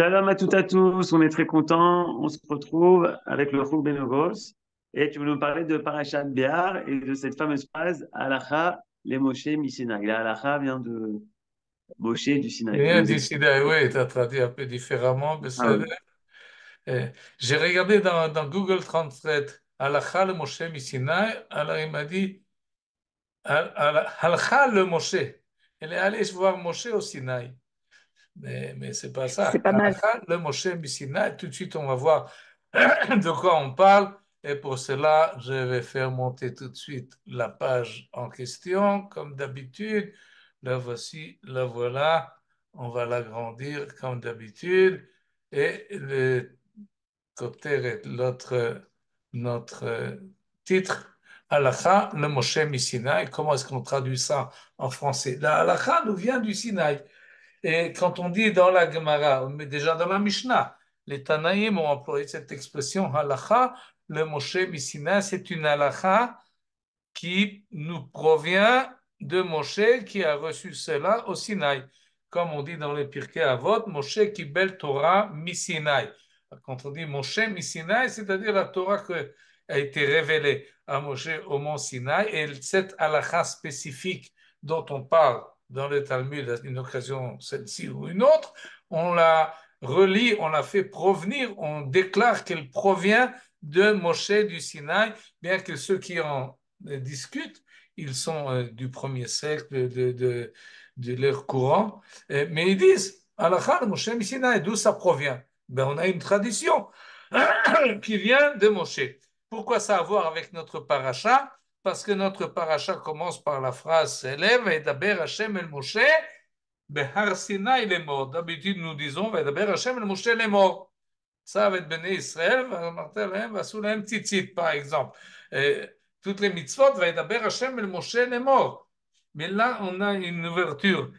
Shalom à tous, on est très contents. On se retrouve avec le Chouv Benogos. Et tu veux nous parler de Parashat Béar et de cette fameuse phrase Halacha les Moshe Missinaï. La Halacha vient de Moshe du Sinaï. Tu Rien nous d'ici, expliques. oui, tu as traduit un peu différemment. Ah Besséder. oui. J'ai regardé dans Google Translate, Halakha le Moshe Missinaï, alors il m'a dit Halakha le Moshe. Elle est allée voir Moshe au Sinaï. Mais c'est pas C'est ça. pas mal. Halakha le Moshe Missinaï, tout de suite on va voir de quoi on parle. Et pour cela, je vais faire monter tout de suite la page en question, comme d'habitude. La voici, la voilà. On va l'agrandir comme d'habitude. Et le côté, notre titre, Halakha, le Moshe Sinaï. Comment est-ce qu'on traduit ça en français? La Halakha nous vient du Sinaï. Et quand on dit dans la Gemara, mais déjà dans la Mishnah, les Tanaïm ont employé cette expression halakha, le Moshe Missina, c'est une halakha qui nous provient de Moshe qui a reçu cela au Sinaï. Comme on dit dans les Pirkei Avot, Moshe Kibel Torah Missinaï. Quand on dit Moshe Missinaï, c'est-à-dire la Torah qui a été révélée à Moshe au mont Sinaï, et cette halakha spécifique dont on parle dans le Talmud à une occasion, celle-ci ou une autre, on la relie, on la fait provenir, on déclare qu'elle provient de Moshe du Sinaï, bien que ceux qui en discutent, ils sont du premier siècle de leur courant, mais ils disent, Halakha, Moshe Sinaï, d'où ça provient? Ben, on a une tradition qui vient de Moshe. Pourquoi ça a à voir avec notre paracha? Parce que notre paracha commence par la phrase célèbre, et d'Aber Hashem el Moshe, Behar Sinai les morts. D'habitude, nous disons, d'Aber Hashem el Moshe les morts. Ça va être Béné Israël, va sous la tzitzit, par exemple. Et toutes les mitzvot, va être Hashem el Moshe les morts. Mais là, on a une ouverture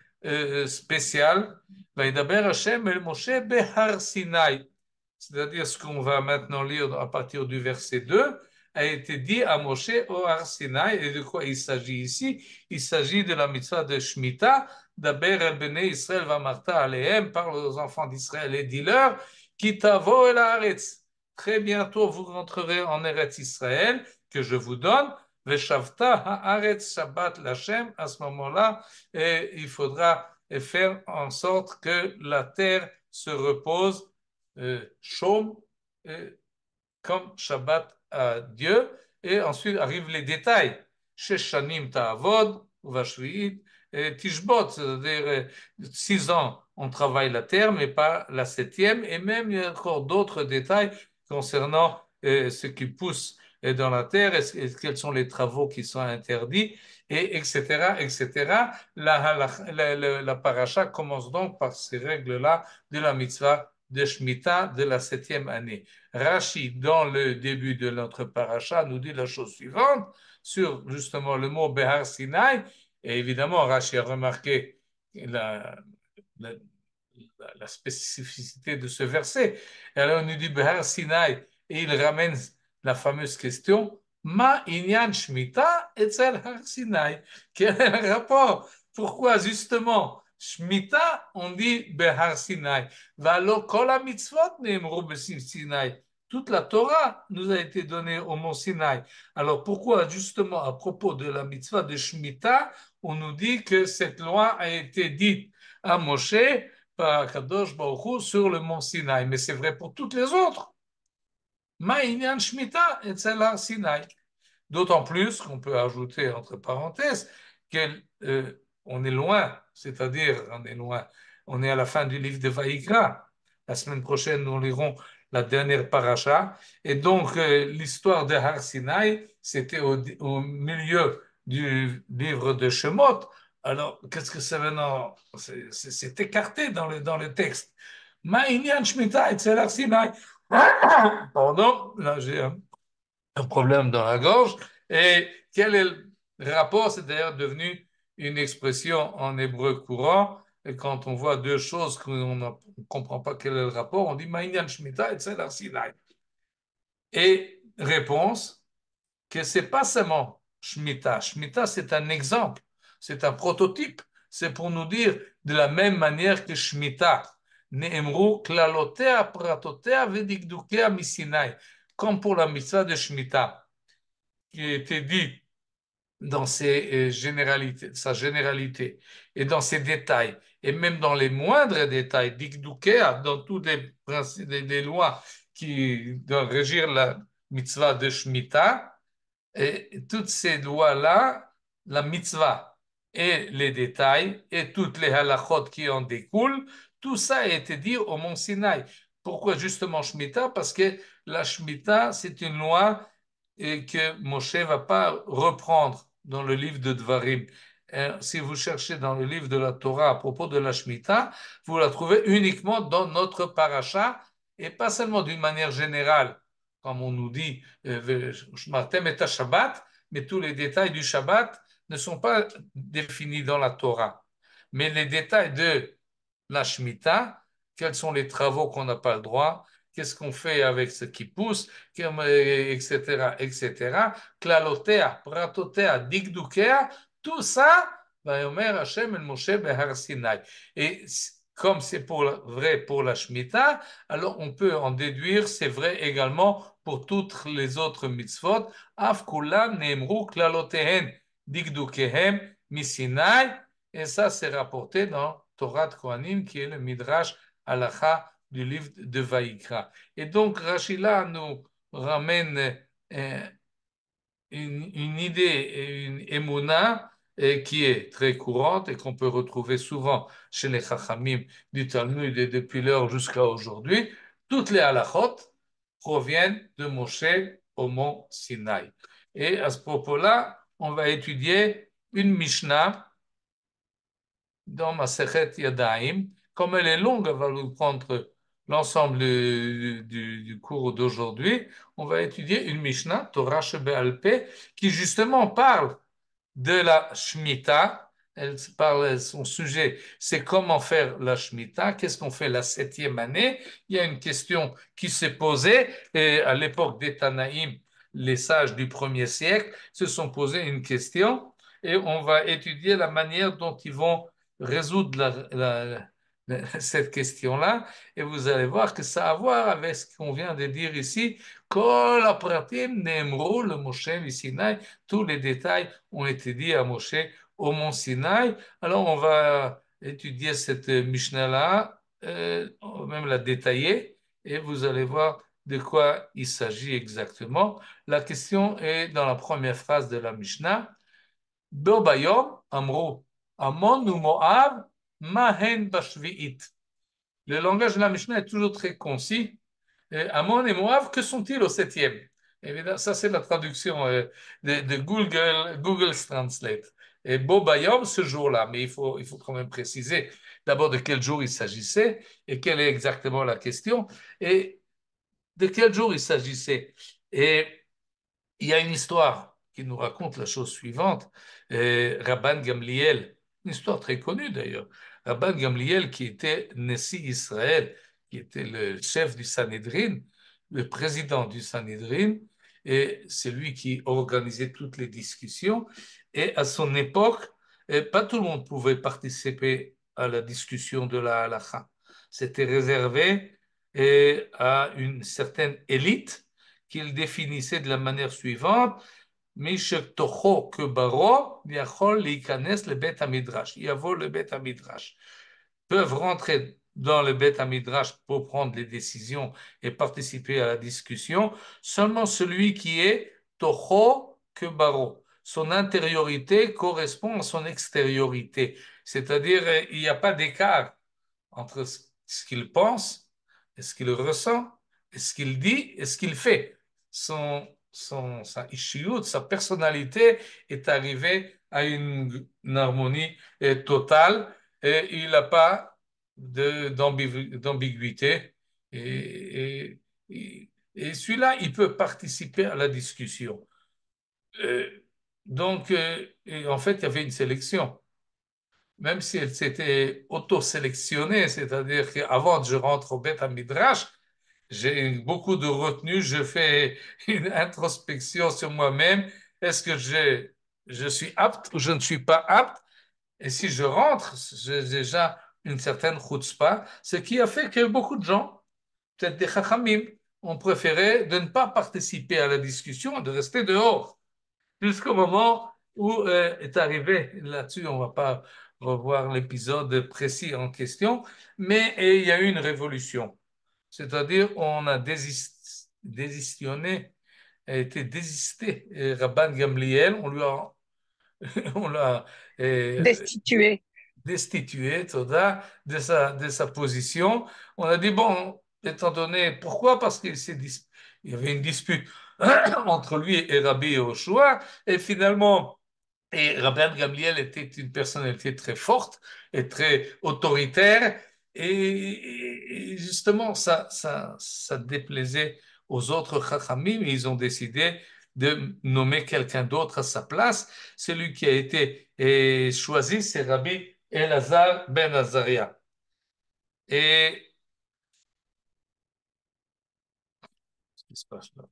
spéciale. Va être Hashem el Moshe behar Sinai. C'est-à-dire ce qu'on va maintenant lire à partir du verset 2 a été dit à Moshe au Har Sinai. Et de quoi il s'agit ici? Il s'agit de la mitzvah de Shemitah. D'Aber el Béné Israël va marta alehem, parle aux enfants d'Israël et dis-leur Kitavo el haaretz. Très bientôt, vous rentrerez en Eretz Israël, que je vous donne. Veshavta haaretz Shabbat Lachem. À ce moment-là, il faudra faire en sorte que la terre se repose, chaume, comme Shabbat à Dieu. Et ensuite arrivent les détails. Sheshanim ta'avod, vashviit, tishbot, c'est-à-dire 6 ans, on travaille la terre, mais pas la septième. Et même, il y a encore d'autres détails concernant ce qui pousse dans la terre, et quels sont les travaux qui sont interdits, et etc., etc. La paracha commence donc par ces règles-là de la mitzvah de Shemitah de la septième année. Rashi, dans le début de notre paracha, nous dit la chose suivante sur justement le mot Behar Sinai. Et évidemment, Rashi a remarqué la, la spécificité de ce verset. Et alors, on nous dit Behar Sinai, et il ramène la fameuse question Ma inyan Shmita etzel Har Sinai. Quel est le rapport? Pourquoi justement Shmita, on dit Behar Sinai. Valo kol mitzvot neemru besim Sinai. Toute la Torah nous a été donnée au mont Sinaï. Alors pourquoi justement à propos de la mitzvah de Shemitah, on nous dit que cette loi a été dite à Moshe par Kadosh Baruch Hu sur le mont Sinaï, mais c'est vrai pour toutes les autres. Ma'inyan Shemitah et Har Sinaï. D'autant plus qu'on peut ajouter entre parenthèses qu'on est loin, c'est-à-dire on est loin, on est à la fin du livre de Vaïkra. La semaine prochaine, nous lirons la dernière paracha. Et donc, l'histoire de Har Sinai, c'était au milieu du livre de Shemot. Alors, qu'est-ce que c'est maintenant? C'est écarté dans le texte. Ma'inyan Shmita et Har Sinai. Pardon, là j'ai un problème dans la gorge. Et quel est le rapport? C'est d'ailleurs devenu une expression en hébreu courant. Et quand on voit deux choses qu'on ne comprend pas quel est le rapport, on dit Ma'inyan Shemitah et Tzedar Sinai. Et réponse que c'est pas seulement Shemitah. Shemitah, c'est un exemple, c'est un prototype. C'est pour nous dire de la même manière que Shemitah Ne'emru klalotea pratotea vedigdukea misinaï. Comme pour la mitzvah de Shemitah, qui était dit dans sa généralité et dans ses détails, et même dans les moindres détails, dikdukea, dans tous les principes, les lois qui doivent régir la mitzvah de Shemitah, et toutes ces lois-là, la mitzvah et les détails et toutes les halachot qui en découlent, tout ça a été dit au mont Sinaï. Pourquoi justement Shemitah? Parce que la Shemitah, c'est une loi que Moshe ne va pas reprendre dans le livre de Dvarim. Si vous cherchez dans le livre de la Torah à propos de la Shemitah, vous la trouvez uniquement dans notre paracha et pas seulement d'une manière générale, comme on nous dit, Shmartem et Shabbat, mais tous les détails du Shabbat ne sont pas définis dans la Torah. Mais les détails de la Shemitah, quels sont les travaux qu'on n'a pas le droit, qu'est-ce qu'on fait avec ce qui pousse, etc., etc. Klalotea, pratotea, digdukea, tout ça, Vayomer Hashem el Moshe behar Sinai. Et comme c'est vrai pour la Shemitah, alors on peut en déduire, c'est vrai également pour toutes les autres mitzvot. Af kulam neemru klalotehen digdukehem misinai. Et ça, c'est rapporté dans Torah de Kohanim, qui est le Midrash Halacha du livre de Vaïkra. Et donc, Rachila nous ramène une idée et une émouna qui est très courante et qu'on peut retrouver souvent chez les Chachamim du Talmud et depuis l'heure jusqu'à aujourd'hui. Toutes les halachot proviennent de Moshe au mont Sinaï. Et à ce propos-là, on va étudier une Mishnah dans Masechet Yadayim. Comme elle est longue, elle va nous prendre l'ensemble du cours d'aujourd'hui. On va étudier une Mishnah, Torah Shebe'al-Peh, qui justement parle de la Shemitah. Elle parle, son sujet, c'est comment faire la Shemitah, qu'est-ce qu'on fait la 7e année. Il y a une question qui s'est posée, et à l'époque des Tanaïm, les sages du 1er siècle se sont posés une question, et on va étudier la manière dont ils vont résoudre cette question-là, et vous allez voir que ça a à voir avec ce qu'on vient de dire ici. Kol apratim neemru le Moshe Sinaï, tous les détails ont été dit à Moshe au mont Sinaï. Alors on va étudier cette Mishnah-là, même la détailler, et vous allez voir de quoi il s'agit exactement. La question est dans la première phrase de la Mishnah. Bo bayom amru Amon ou Moab mahen bashvi'it. Le langage de la Mishnah est toujours très concis. Amon et Moab, que sont-ils au 7e? Évidemment, ça c'est la traduction de Google Translate. Et Bo Bayom, ce jour-là, mais il faut quand même préciser d'abord de quel jour il s'agissait et quelle est exactement la question et de quel jour il s'agissait. Et il y a une histoire qui nous raconte la chose suivante. Rabban Gamliel, une histoire très connue d'ailleurs. Rabban Gamliel, qui était Nessi Israël, qui était le chef du Sanhédrin, le président du Sanhédrin, et c'est lui qui organisait toutes les discussions. Et à son époque, pas tout le monde pouvait participer à la discussion de la halakha. C'était réservé à une certaine élite qu'il définissait de la manière suivante. Mishetocho kebaro yachol leikanes le bet hamidrash. Yavo le bet hamidrash. Peuvent rentrer dans le bet hamidrash pour prendre les décisions et participer à la discussion seulement celui qui est tocho kebaro. Son intériorité correspond à son extériorité. C'est-à-dire, il n'y a pas d'écart entre ce qu'il pense et ce qu'il ressent et ce qu'il dit et ce qu'il fait. Sa ishiyut, sa personnalité est arrivée à une harmonie totale et il n'a pas d'ambiguïté. Et celui-là, il peut participer à la discussion. Donc, en fait, il y avait une sélection. Même si elle s'était auto-sélectionnée, c'est-à-dire qu'avant que je rentre au Beth Midrash, j'ai beaucoup de retenue, je fais une introspection sur moi-même. Est-ce que je suis apte ou je ne suis pas apte? Et si je rentre, j'ai déjà une certaine chutzpah, ce qui a fait que beaucoup de gens, peut-être des chachamim, ont préféré de ne pas participer à la discussion, de rester dehors, jusqu'au moment où est arrivé, là-dessus on ne va pas revoir l'épisode précis en question, mais il y a eu une révolution. C'est-à-dire on a désistionné, a été désisté Rabban Gamliel, on l'a Destitué. destitué Toda, de sa position. On a dit, bon, étant donné, pourquoi? Parce qu'il il y avait une dispute entre lui et Rabbi Yehoshua, et finalement, et Rabban Gamliel était une personnalité très forte et très autoritaire, et justement, ça déplaisait aux autres Chachamim, et ils ont décidé de nommer quelqu'un d'autre à sa place. Celui qui a été choisi, c'est Rabbi Elazar ben Azaria. Et qu'est-ce qui se passe là?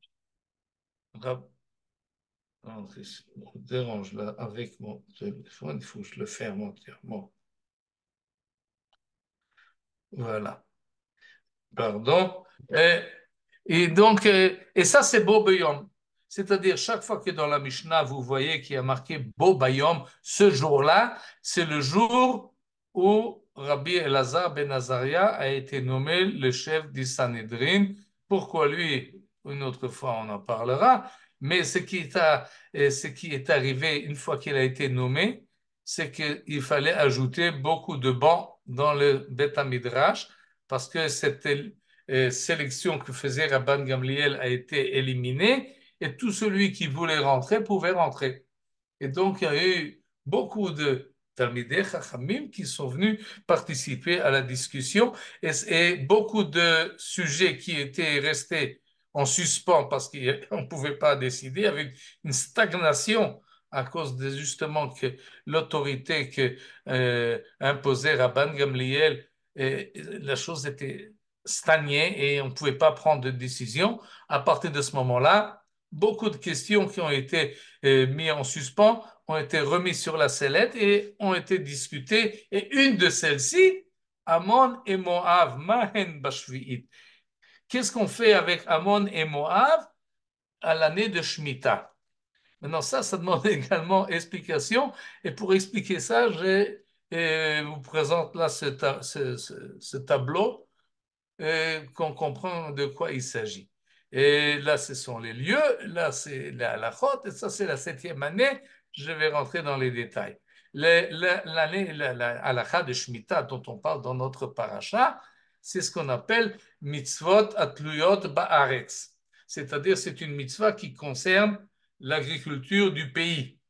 Non, je me dérange là avec mon téléphone, il faut que je le ferme entièrement. Voilà. Pardon. Et donc, et ça, c'est Bo Bayom. C'est-à-dire, chaque fois que dans la Mishnah, vous voyez qu'il y a marqué Bo Bayom, ce jour-là, c'est le jour où Rabbi Elazar ben Azaria a été nommé le chef du Sanhedrin. Pourquoi lui? Une autre fois, on en parlera. Mais ce qui est arrivé une fois qu'il a été nommé, c'est qu'il fallait ajouter beaucoup de bancs dans le Beth Midrash parce que cette sélection que faisait Rabban Gamliel a été éliminée et tout celui qui voulait rentrer pouvait rentrer. Et donc, il y a eu beaucoup de Talmidei Chachamim qui sont venus participer à la discussion et beaucoup de sujets qui étaient restés en suspens parce qu'on ne pouvait pas décider avec une stagnation à cause de justement que l'autorité que imposait Rabban Gamliel, la chose était stagnée et on ne pouvait pas prendre de décision. À partir de ce moment-là, beaucoup de questions qui ont été mises en suspens ont été remises sur la sellette et ont été discutées. Et une de celles-ci, Ammon et Moab, Mahen Bashvi'it. Qu'est-ce qu'on fait avec Ammon et Moab à l'année de Shemitah? Maintenant, ça demande également explication. Et pour expliquer ça, je vous présente là ce tableau qu'on comprend de quoi il s'agit. Et là, ce sont les lieux, là, c'est la halachot, et ça, c'est la 7e année. Je vais rentrer dans les détails. L'année, la halakha de Shemitah dont on parle dans notre paracha, c'est ce qu'on appelle mitzvot atluyot ba'aretz. C'est-à-dire, c'est une mitzvah qui concerne l'agriculture du pays.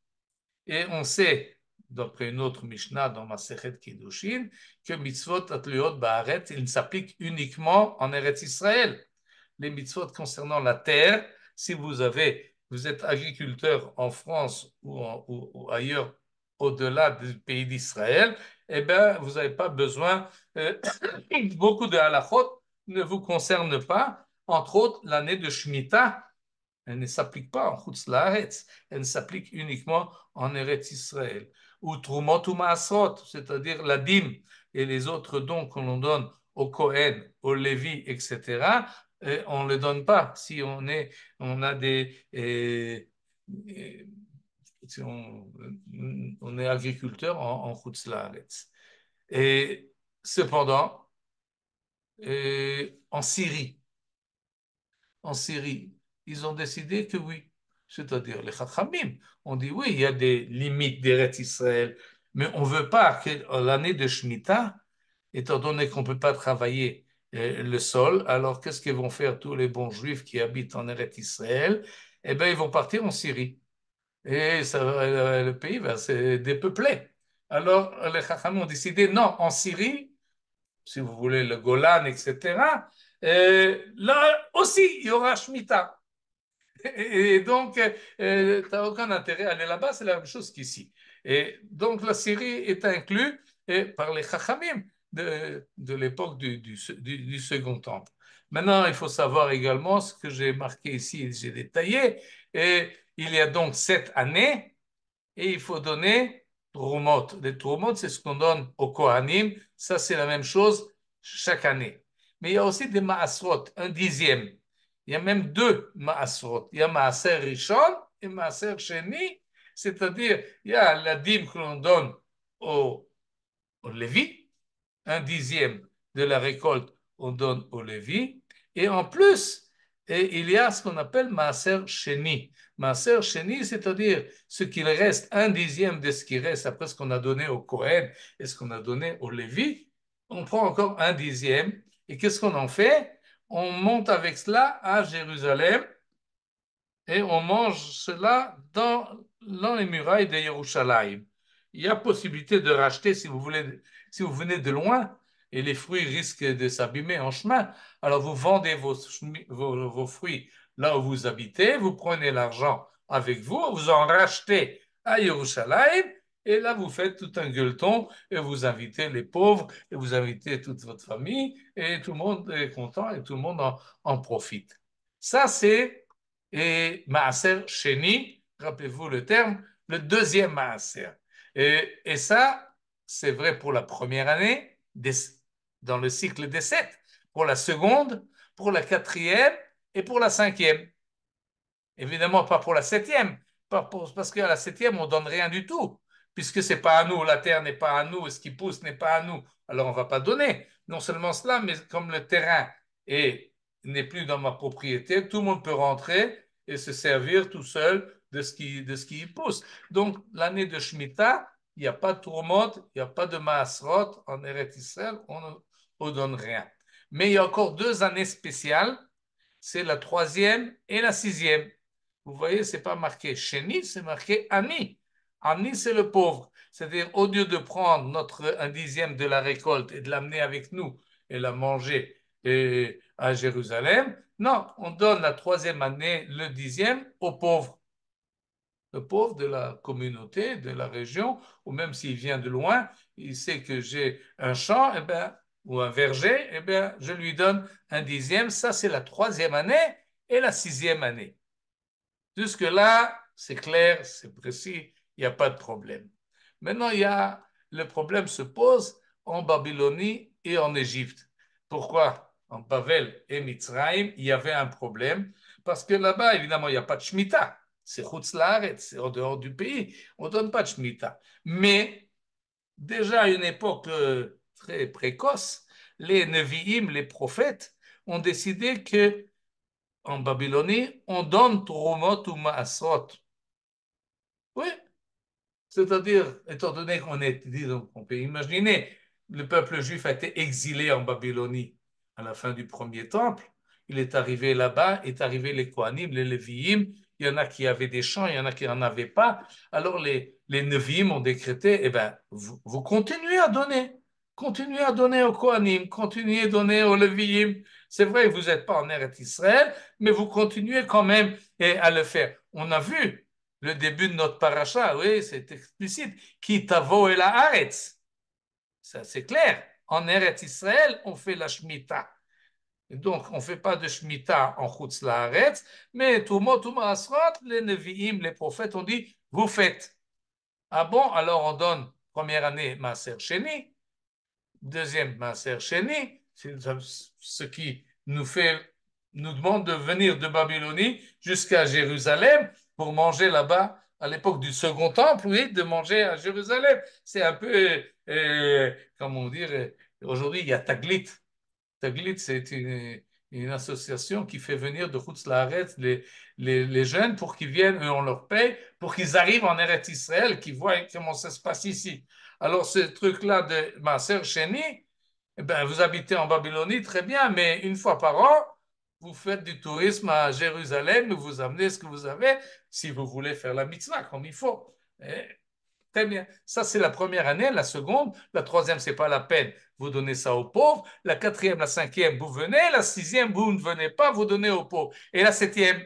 Et on sait, d'après une autre Mishnah dans Masechet Kiddushin, que mitzvot atluyot ba'aretz, il s'applique uniquement en Eretz Israël. Les mitzvot concernant la terre, si vous êtes agriculteur en France ou ailleurs au-delà du pays d'Israël, eh bien, vous n'avez pas besoin, beaucoup de halachot ne vous concernent pas, entre autres l'année de Shemitah. Elle ne s'applique pas en Chutz Laaretz, elle s'applique uniquement en Eretz Israël. Ou Trumot ou Maasrot, c'est-à-dire la dîme et les autres dons que l'on donne au Kohen, au Lévi, etc., on ne les donne pas si on a si on est agriculteur en Chutz Laaretz. Et cependant, en Syrie, ils ont décidé que oui. C'est-à-dire, les Chachamim ont dit oui, il y a des limites d'Eretz Israël, mais on ne veut pas que l'année de Shemitah, étant donné qu'on ne peut pas travailler le sol, alors qu'est-ce qu'ils vont faire tous les bons juifs qui habitent en Eretz Israël? Eh bien, ils vont partir en Syrie. Et le pays va se dépeupler. Alors, les Chachamim ont décidé non, en Syrie, si vous voulez, le Golan, etc., là aussi, il y aura Shemitah. Et donc, tu n'as aucun intérêt à aller là-bas, c'est la même chose qu'ici. Et donc, la Syrie est inclue par les Chachamim de l'époque du Second Temple. Maintenant, il faut savoir également ce que j'ai marqué ici, j'ai détaillé. Et il y a donc 7 années et il faut donner Trumot. Les Trumot, c'est ce qu'on donne aux Kohanim. Ça, c'est la même chose chaque année. Mais il y a aussi des Maasrot, un dixième. Il y a même deux Maasrot. Il y a Maaser Rishon et Maaser Sheni, c'est-à-dire il y a la dîme que l'on donne au Lévi, un dixième de la récolte, on donne au Lévi. Et en plus, il y a ce qu'on appelle Maaser Sheni. Maaser Sheni, c'est-à-dire ce qu'il reste, un dixième de ce qui reste après ce qu'on a donné au Kohen et ce qu'on a donné au Lévi. On prend encore un dixième. Et qu'est-ce qu'on en fait? On monte avec cela à Jérusalem et on mange cela dans les murailles de Yerushalayim. Il y a possibilité de racheter si vous voulez, si vous venez de loin et les fruits risquent de s'abîmer en chemin. Alors vous vendez vos fruits là où vous habitez, vous prenez l'argent avec vous, vous en rachetez à Yerushalayim et là vous faites tout un gueuleton et vous invitez les pauvres et vous invitez toute votre famille et tout le monde est content et tout le monde en profite. Ça c'est et Maaser Sheni, rappelez-vous le terme, le deuxième Maaser. Et ça, c'est vrai pour la première année, dans le cycle des 7, pour la seconde, pour la quatrième et pour la cinquième. Évidemment, pas pour la septième, parce qu'à la septième, on ne donne rien du tout, puisque ce n'est pas à nous, la terre n'est pas à nous, et ce qui pousse n'est pas à nous. Alors, on ne va pas donner. Non seulement cela, mais comme le terrain n'est plus dans ma propriété, tout le monde peut rentrer et se servir tout seul de ce qui y pousse. Donc, l'année de Shemitah, il n'y a pas de tourmente, il n'y a pas de Maasrot en Eretz Israël, on ne donne rien. Mais il y a encore 2 années spéciales, c'est la troisième et la sixième. Vous voyez, ce n'est pas marqué Sheni, c'est marqué Ani. Ani, c'est le pauvre. C'est-à-dire, au lieu de prendre un dixième de la récolte et de l'amener avec nous et la manger à Jérusalem, non, on donne la troisième année, le dixième, aux pauvres. Le pauvre de la communauté, de la région, ou même s'il vient de loin, il sait que j'ai un champ, ou un verger, je lui donne un dixième. Ça, c'est la troisième année et la sixième année. Jusque-là, c'est clair, c'est précis, il n'y a pas de problème. Maintenant, le problème se pose en Babylonie et en Égypte. Pourquoi? En Bavel et Mitzrayim, il y avait un problème, parce que là-bas, évidemment, il n'y a pas de Shemitah. C'est Chutz La'aretz, c'est en dehors du pays. On ne donne pas de Shemitah. Mais déjà à une époque très précoce, les Nevi'im, les prophètes, ont décidé que en Babylonie, on donne Trumot ou Maasrot. Oui, c'est-à-dire, étant donné qu'on est, disons, on peut imaginer, le peuple juif a été exilé en Babylonie à la fin du premier temple. Il est arrivé là-bas, est arrivé les Kohanim, les Lévi'im. Il y en a qui avaient des champs, il y en a qui n'en avaient pas. Alors les Nevi'im ont décrété, eh ben, vous continuez à donner. Continuez à donner aux Kohanim, continuez à donner aux Lévi'im. C'est vrai, vous n'êtes pas en Eretz Israël, mais vous continuez quand même à le faire. On a vu le début de notre paracha, oui, c'est explicite. Ki tavo el haaretz. Ça, c'est clair. En Eretz Israël, on fait la Shemitah. Donc, on ne fait pas de Shemitah en Chutz La'aretz, mais Tumot ou Maasrot, les Nevi'im, les prophètes ont dit, vous faites. Ah bon, alors on donne première année Maaser Sheni, deuxième Maaser Sheni, c'est ce qui nous demande de venir de Babylonie jusqu'à Jérusalem pour manger là-bas à l'époque du second temple, oui, de manger à Jérusalem. C'est un peu, comment dire, aujourd'hui il y a Taglit. Taglit, c'est une association qui fait venir de Chutz La'aretz les jeunes pour qu'ils viennent, on leur paye, pour qu'ils arrivent en Eretz Israël, qu'ils voient comment ça se passe ici. Alors, ce truc-là de Maaser Sheni, eh ben, vous habitez en Babylonie, très bien, mais une fois par an, vous faites du tourisme à Jérusalem, vous amenez ce que vous avez, si vous voulez faire la mitzvah comme il faut. Très bien. Ça, c'est la première année. La seconde, la troisième, c'est pas la peine. Vous donnez ça aux pauvres. La quatrième, la cinquième, vous venez. La sixième, vous ne venez pas, vous donnez aux pauvres. Et la septième,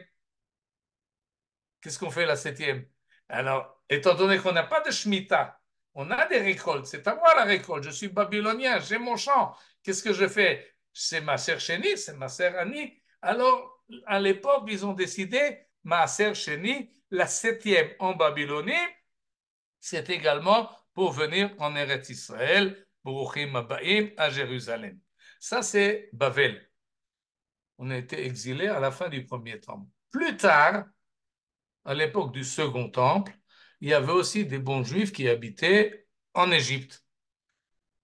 qu'est-ce qu'on fait la septième? Alors, étant donné qu'on n'a pas de Shemitah, on a des récoltes. C'est à moi la récolte. Je suis babylonien, j'ai mon champ. Qu'est-ce que je fais? C'est ma sœur Chéni, c'est ma sœur Annie. Alors, à l'époque, ils ont décidé, ma sœur Chéni, la septième en Babylonie, c'est également pour venir en Eretz Israël, Baruchim Abaim, à Jérusalem. Ça, c'est Bavel. On a été exilés à la fin du premier temple. Plus tard, à l'époque du second temple, il y avait aussi des bons juifs qui habitaient en Égypte.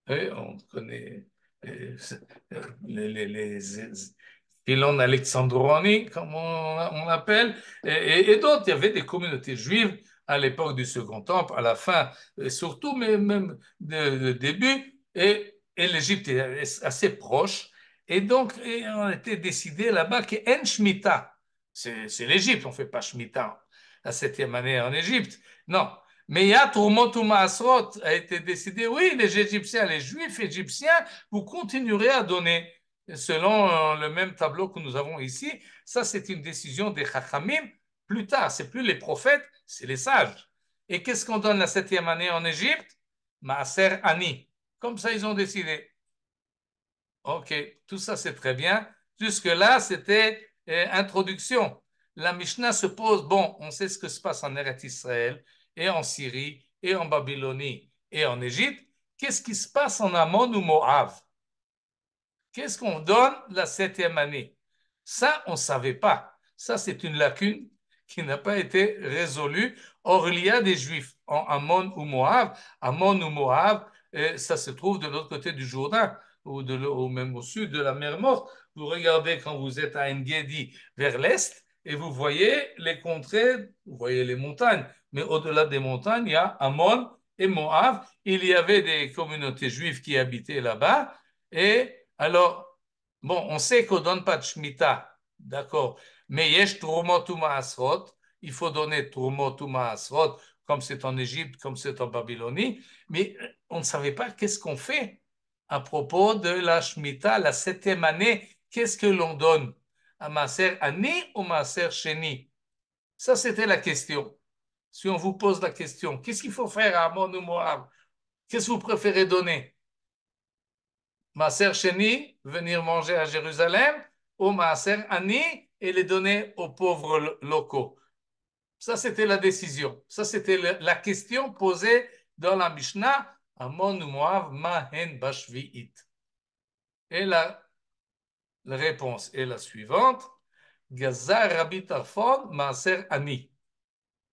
Et on connaît les Philon Alexandroni, comme on l'appelle, et d'autres. Il y avait des communautés juives à l'époque du Second Temple, à la fin, et surtout, mais même de début, et l'Égypte est assez proche. Et donc, on a été décidé là-bas qu'il y ait une Shemitah. C'est l'Égypte, on ne fait pas Shemitah la septième année en Égypte. Non, mais il y a Tourmot ou Maasrot a été décidé, oui, les Égyptiens, les Juifs égyptiens, vous continuerez à donner selon le même tableau que nous avons ici. Ça, c'est une décision des Chachamim. Plus tard, c'est plus les prophètes, c'est les sages. Et qu'est-ce qu'on donne la septième année en Égypte? Maaser Ani. Comme ça, ils ont décidé. Ok, tout ça, c'est très bien. Jusque-là, c'était introduction. La Mishnah se pose, bon, on sait ce que se passe en Eretz Israël, et en Syrie, et en Babylonie, et en Égypte. Qu'est-ce qui se passe en Ammon ou Moab? Qu'est-ce qu'on donne la septième année? Ça, on ne savait pas. Ça, c'est une lacune qui n'a pas été résolue. Or, il y a des Juifs en Ammon ou Moab. Ammon ou Moab, ça se trouve de l'autre côté du Jourdain, ou même au sud de la mer Morte. Vous regardez quand vous êtes à En-Gedi vers l'est, et vous voyez les contrées, vous voyez les montagnes. Mais au-delà des montagnes, il y a Ammon et Moab. Il y avait des communautés juives qui habitaient là-bas. Et alors, bon, on sait qu'on ne donne pas de Shemitah, d'accord, mais yesh Trumot ou Maasrot, il faut donner Trumot ou Maasrot, comme c'est en Égypte, comme c'est en Babylonie, mais on ne savait pas qu'est-ce qu'on fait à propos de la Shemitah, la septième année, qu'est-ce que l'on donne à Maaser Ani ou Maaser Sheni? Ça, c'était la question. Si on vous pose la question, qu'est-ce qu'il faut faire à Ammon ou Moab? Qu'est-ce que vous préférez donner? Maaser Sheni, venir manger à Jérusalem, ou Maaser Ani, et les donner aux pauvres locaux. Ça, c'était la décision. Ça, c'était la question posée dans la Mishnah, Ammon ou Moab, Mahen Bashvi'it. Et la réponse est la suivante. Gazar Rabbi Tarfon, Maaser Ani.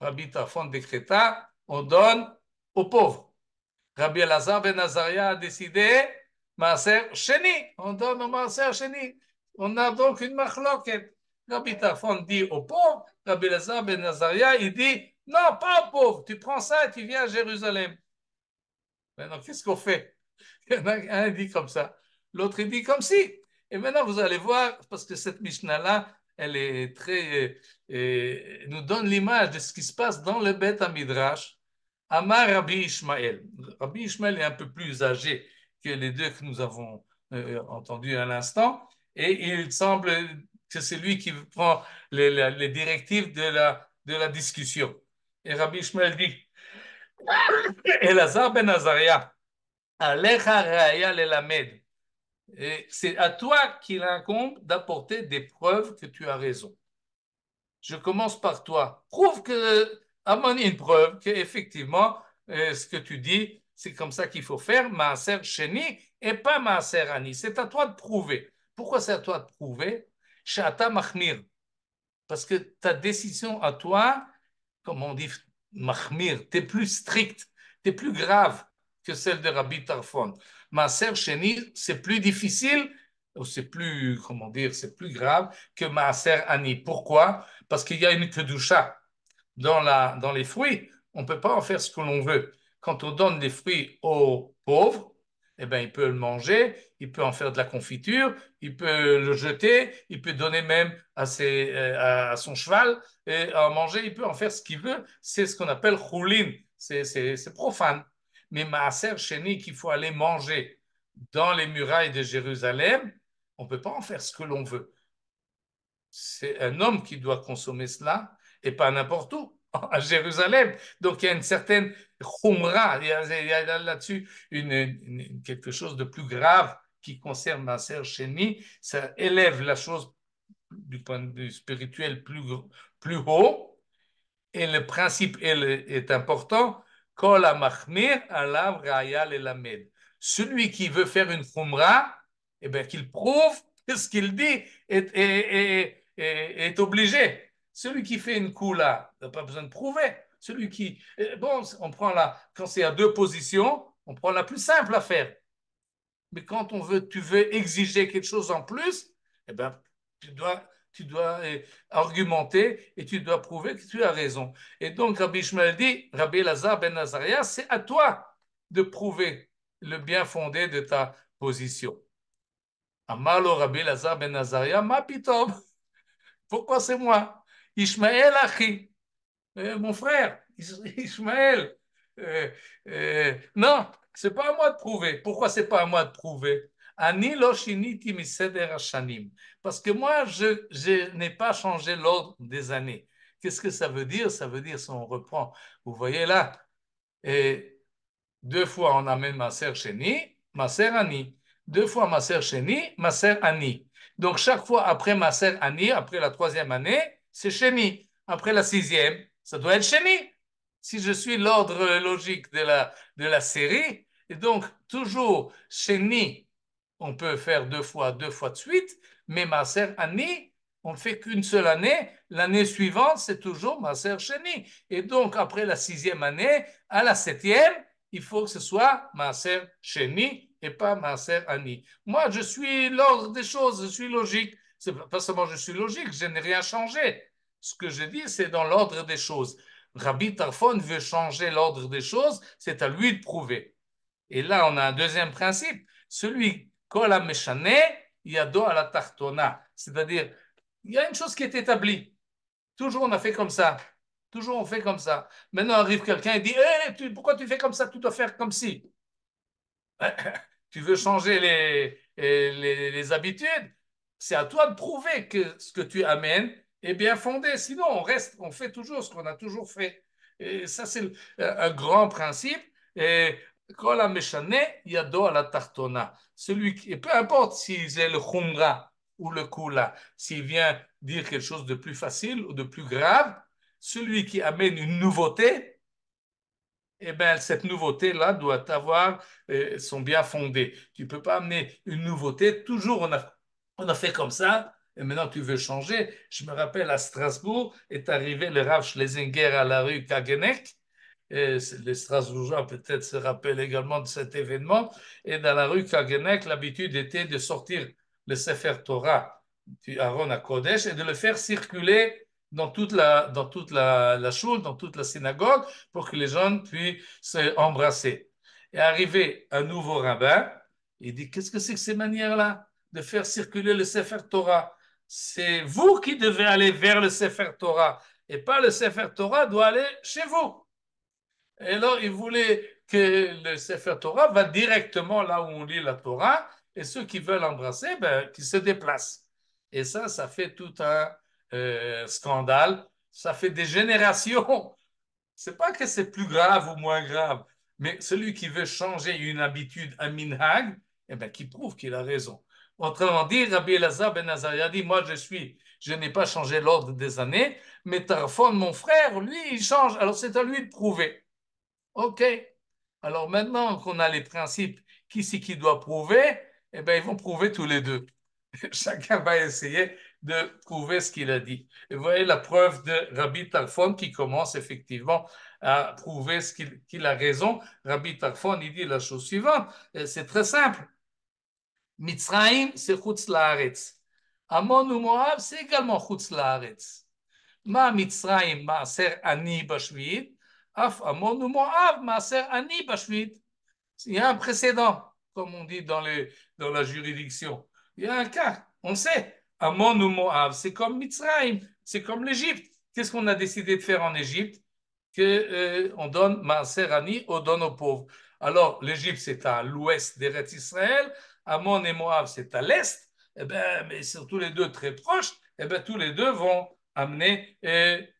Rabbi Tarfon décréta, on donne aux pauvres. Rabbi Elazar ben Azaria a décidé Maaser Sheni, on donne au Maaser Sheni. On a donc une machloket. Rabbi Tarfon dit aux pauvres, Rabbi Elazar ben Azaria, il dit non, pas aux pauvres, tu prends ça et tu viens à Jérusalem. Maintenant, qu'est-ce qu'on fait? Il y en a un dit comme ça, l'autre il dit comme si. Et maintenant, vous allez voir, parce que cette Mishnah-là, elle est très, nous donne l'image de ce qui se passe dans le Beth Midrash. Amar Rabbi Ishmael. Rabbi Ishmael est un peu plus âgé que les deux que nous avons entendus à l'instant, et il semble que c'est lui qui prend les directives de la discussion. Et Rabbi Ishmael dit, Elazar ben Azaria, Alecha Raya Lelamed. Et c'est à toi qu'il incombe d'apporter des preuves que tu as raison. Je commence par toi. Prouve que, amène une preuve qu'effectivement, ce que tu dis, c'est comme ça qu'il faut faire, Maaser Sheni et pas Maaser Ani. C'est à toi de prouver. Pourquoi c'est à toi de prouver? Shata Mahmir. Parce que ta décision à toi, comme on dit, Mahmir, t'es plus strict, t'es plus grave que celle de Rabbi Tarfon. Maaser Sheni, c'est plus difficile, ou c'est plus, comment dire, c'est plus grave que Maaser Ani. Pourquoi? Parce qu'il y a une kedusha dans les fruits. On ne peut pas en faire ce que l'on veut. Quand on donne des fruits aux pauvres, eh ben, il peut le manger, il peut en faire de la confiture, il peut le jeter, il peut donner même à son cheval et en manger, il peut en faire ce qu'il veut. C'est ce qu'on appelle choulin, c'est profane. Mais maaser sheni qu'il faut aller manger dans les murailles de Jérusalem, on ne peut pas en faire ce que l'on veut. C'est un homme qui doit consommer cela et pas n'importe où, à Jérusalem. Donc il y a une certaine khumra, il y a là-dessus quelque chose de plus grave qui concerne Maaser Sheni. Ça élève la chose du point de vue spirituel plus haut. Et le principe est important. Kol ha-machmir alav raya lelamed. Celui qui veut faire une khumra, eh bien, qu'il prouve que ce qu'il dit est obligé. Celui qui fait une kula n'a pas besoin de prouver. Celui qui, bon, on prend quand c'est à deux positions, on prend la plus simple à faire. Mais quand tu veux exiger quelque chose en plus, eh ben, tu dois argumenter et tu dois prouver que tu as raison. Et donc, Rabbi Ishmael dit, Rabbi Elazar ben Nazaria, c'est à toi de prouver le bien fondé de ta position. Amalo Rabbi Elazar ben Nazaria, ma pitom. Pourquoi c'est moi? Ishmael Achi, mon frère, Ishmael. Non, c'est pas à moi de prouver. Pourquoi c'est pas à moi de prouver? Ani lo shiniti miseder hashanim. Parce que moi, je n'ai pas changé l'ordre des années. Qu'est-ce que ça veut dire? Ça veut dire, si on reprend, vous voyez là, et deux fois on amène ma sœur Sheni, ma sœur Annie. Deux fois ma sœur Sheni, ma sœur Annie. Donc chaque fois après ma sœur Annie, après la troisième année, c'est Sheni. Après la sixième, ça doit être Sheni. Si je suis l'ordre logique de la série, et donc toujours Sheni, on peut faire deux fois de suite, mais ma sœur Annie, on ne fait qu'une seule année. L'année suivante, c'est toujours ma sœur Sheni. Et donc après la sixième année, à la septième, il faut que ce soit ma sœur Sheni et pas ma sœur Annie. Moi, je suis l'ordre des choses, je suis logique. C'est pas seulement je suis logique, je n'ai rien changé. Ce que je dis, c'est dans l'ordre des choses. Rabbi Tarfon veut changer l'ordre des choses, c'est à lui de prouver. Et là, on a un deuxième principe. Celui, kol ha-meshane, yado ala tartona. C'est-à-dire, il y a une chose qui est établie. Toujours on a fait comme ça. Toujours on fait comme ça. Maintenant arrive quelqu'un et dit pourquoi tu fais comme ça? Tu dois faire comme si. Tu veux changer les habitudes? C'est à toi de prouver que ce que tu amènes est bien fondé. Sinon, on fait toujours ce qu'on a toujours fait. Et ça, c'est un grand principe. Et kol ha-meshane yado ala tartona. Et peu importe si c'est le khumra ou le kula, s'il vient dire quelque chose de plus facile ou de plus grave, celui qui amène une nouveauté, eh bien, cette nouveauté-là doit avoir son bien fondé. Tu ne peux pas amener une nouveauté. Toujours, on a fait comme ça, et maintenant tu veux changer. Je me rappelle, à Strasbourg, est arrivé le Rav Schlesinger à la rue Kageneck. Et les Strasbourgeois peut-être se rappellent également de cet événement. Et dans la rue Kageneck, l'habitude était de sortir le Sefer Torah du Aaron à Kodesh et de le faire circuler dans toute la choule, dans toute la synagogue, pour que les gens puissent s'embrasser. Et arrivé un nouveau rabbin, il dit, qu'est-ce que c'est que ces manières-là de faire circuler le Sefer Torah? C'est vous qui devez aller vers le Sefer Torah, et pas le Sefer Torah doit aller chez vous. Et alors, il voulait que le Sefer Torah va directement là où on lit la Torah, et ceux qui veulent embrasser, ben, qui se déplacent. Et ça fait tout un scandale. Ça fait des générations. C'est pas que c'est plus grave ou moins grave, mais celui qui veut changer une habitude, un minhag, eh ben, qui prouve qu'il a raison. Autrement dit, Rabbi Elazar ben Nazaria dit, moi je n'ai pas changé l'ordre des années, mais Tarfon, mon frère, lui, il change. Alors c'est à lui de prouver. OK. Alors maintenant qu'on a les principes, qui c'est qui doit prouver, eh bien, ils vont prouver tous les deux. Chacun va essayer de prouver ce qu'il a dit. Et vous voyez la preuve de Rabbi Tarfon qui commence effectivement à prouver qu'il a raison. Rabbi Tarfon, il dit la chose suivante, c'est très simple. Mitzrayim, c'est Chutz Laaretz. Ammon ou Moab, c'est également Chutz Laaretz. Ma Mitzrayim, Maaser Ani Bashvit, Af Ammon ou Moab, Maaser Ani Bashvit. Il y a un précédent, comme on dit dans la juridiction. Il y a un cas, on sait. Ammon ou Moab, c'est comme Mitzrayim, c'est comme l'Égypte. Qu'est-ce qu'on a décidé de faire en Égypte? On donne Maaser Ani, on donne aux pauvres. Alors, l'Égypte, c'est à l'ouest d'Eretz Israël, Ammon et Moab, c'est à l'est. Eh ben, mais ils sont tous les deux très proches. Eh ben, tous les deux vont amener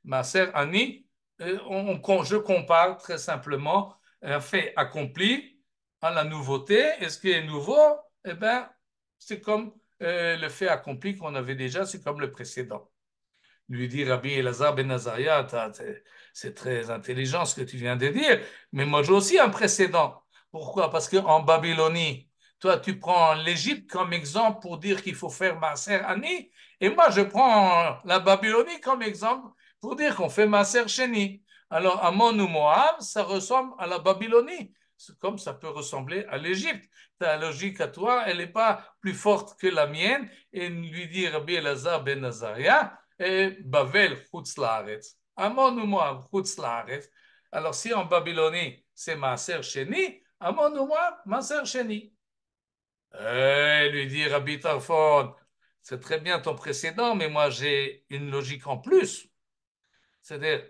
Maaser Ani. Je compare très simplement un fait accompli à la nouveauté. Et ce qui est nouveau, eh ben, c'est comme le fait accompli qu'on avait déjà, c'est comme le précédent. lui dit Rabbi Elazar ben Azaria, c'est très intelligent ce que tu viens de dire, mais moi j'ai aussi un précédent. Pourquoi? Parce qu'en Babylonie, toi tu prends l'Égypte comme exemple pour dire qu'il faut faire Maaser Ani, et moi je prends la Babylonie comme exemple pour dire qu'on fait Maaser Sheni. Alors Ammon ou Moab, ça ressemble à la Babylonie, comme ça peut ressembler à l'Égypte. Ta logique à toi, elle n'est pas plus forte que la mienne, et lui dit Rabbi Elazar ben Azaria, Bavel chutz laaretz. Ammon ou Moab chutz laaretz. Alors si en Babylonie c'est Maaser Sheni, Ammon ou Moab Maaser Sheni. Lui dit Rabbi Tarfon, c'est très bien ton précédent, mais moi j'ai une logique en plus. C'est-à-dire,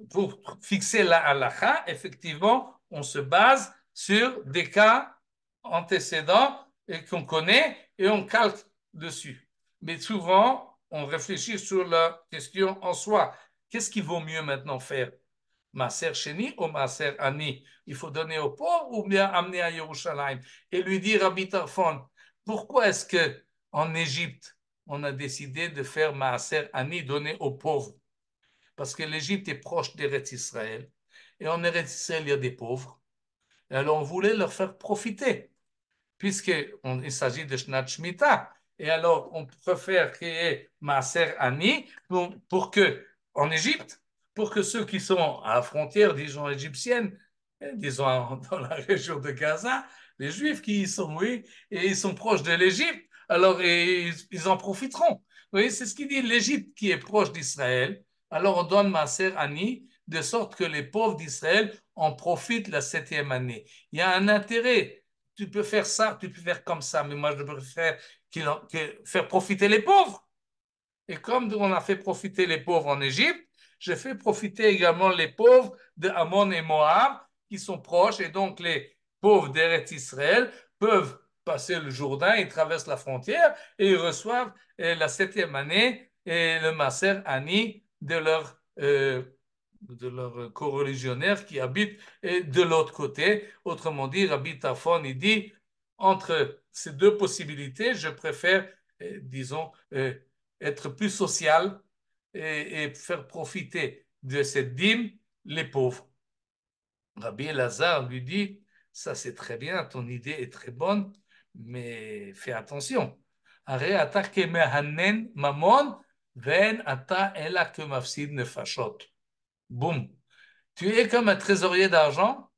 pour fixer la halakha, effectivement, on se base sur des cas antécédents et qu'on connaît et on calque dessus. Mais souvent, on réfléchit sur la question en soi. Qu'est-ce qu'il vaut mieux maintenant faire? Maaser Sheni ou Maaser Ani? Il faut donner aux pauvres ou bien amener à Yerushalayim? Et lui dire Rabbi Tarfon, pourquoi est-ce que en Égypte, on a décidé de faire Maaser Ani, donner aux pauvres? Parce que l'Égypte est proche d'Eretz Israël. Et en Eretz Israël, il y a des pauvres. Et alors, on voulait leur faire profiter, puisqu'il s'agit de Shnat Shemitah. Et alors, on préfère créer Maaser Ani pour que, en Égypte, pour que ceux qui sont à la frontière, disons, égyptienne, disons, dans la région de Gaza, les Juifs qui y sont, oui, et ils sont proches de l'Égypte, alors ils en profiteront. Vous voyez, c'est ce qu'il dit, l'Égypte qui est proche d'Israël, alors on donne Maaser Ani, de sorte que les pauvres d'Israël en profitent la 7e année. Il y a un intérêt. Tu peux faire ça, tu peux faire comme ça, mais moi je préfère faire profiter les pauvres. Et comme on a fait profiter les pauvres en Égypte, je fais profiter également les pauvres de Ammon et Moab qui sont proches, et donc les pauvres d'Eretz Israël peuvent passer le Jourdain, ils traversent la frontière et ils reçoivent la 7e année et le Maaser Ani de leurs co-religionnaires qui habitent de l'autre côté. Autrement dit, Rabbi Tafon, il dit, entre ces deux possibilités, je préfère, disons, être plus social et faire profiter de cette dîme les pauvres. Rabbi Elazar lui dit, ça c'est très bien, ton idée est très bonne, mais fais attention. Aré ata kemehanen mamon, ven ata ela kemafsid nefashot. Boum. Tu es comme un trésorier d'argent,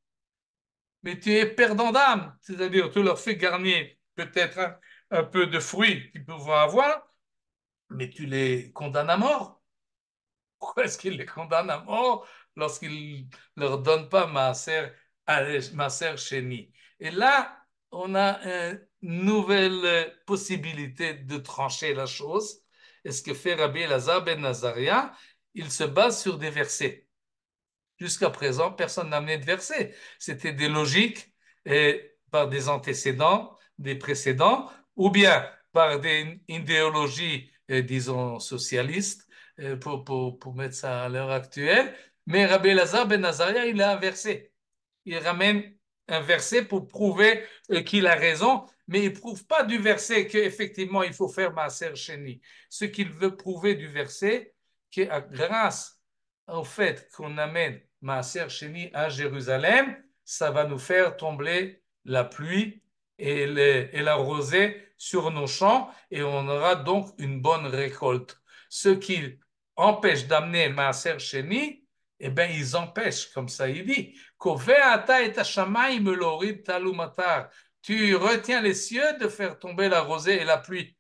mais tu es perdant d'âme. C'est-à-dire, tu leur fais garnir peut-être un peu de fruits qu'ils peuvent avoir, mais tu les condamnes à mort. Pourquoi est-ce qu'il les condamne à mort lorsqu'il ne leur donne pas Maaser Sheni? Et là, on a une nouvelle possibilité de trancher la chose. Et ce que fait Rabbi Elazar ben Nazaria, il se base sur des versets. Jusqu'à présent, personne n'a amené de versets. C'était des logiques par des antécédents, des précédents, ou bien par des idéologies, disons, socialistes, pour mettre ça à l'heure actuelle. Mais Rabbi Elazar ben Nazaria, il a un verset. Il ramène un verset pour prouver qu'il a raison, mais il ne prouve pas du verset qu'effectivement il faut faire Maaser Sheni. Ce qu'il veut prouver du verset, que grâce au fait qu'on amène Maaser Sheni à Jérusalem, ça va nous faire tomber la pluie et la rosée sur nos champs et on aura donc une bonne récolte. Ce qui empêche d'amener Maaser Sheni, eh bien, ils empêchent, comme ça il dit, tu retiens les cieux de faire tomber la rosée et la pluie.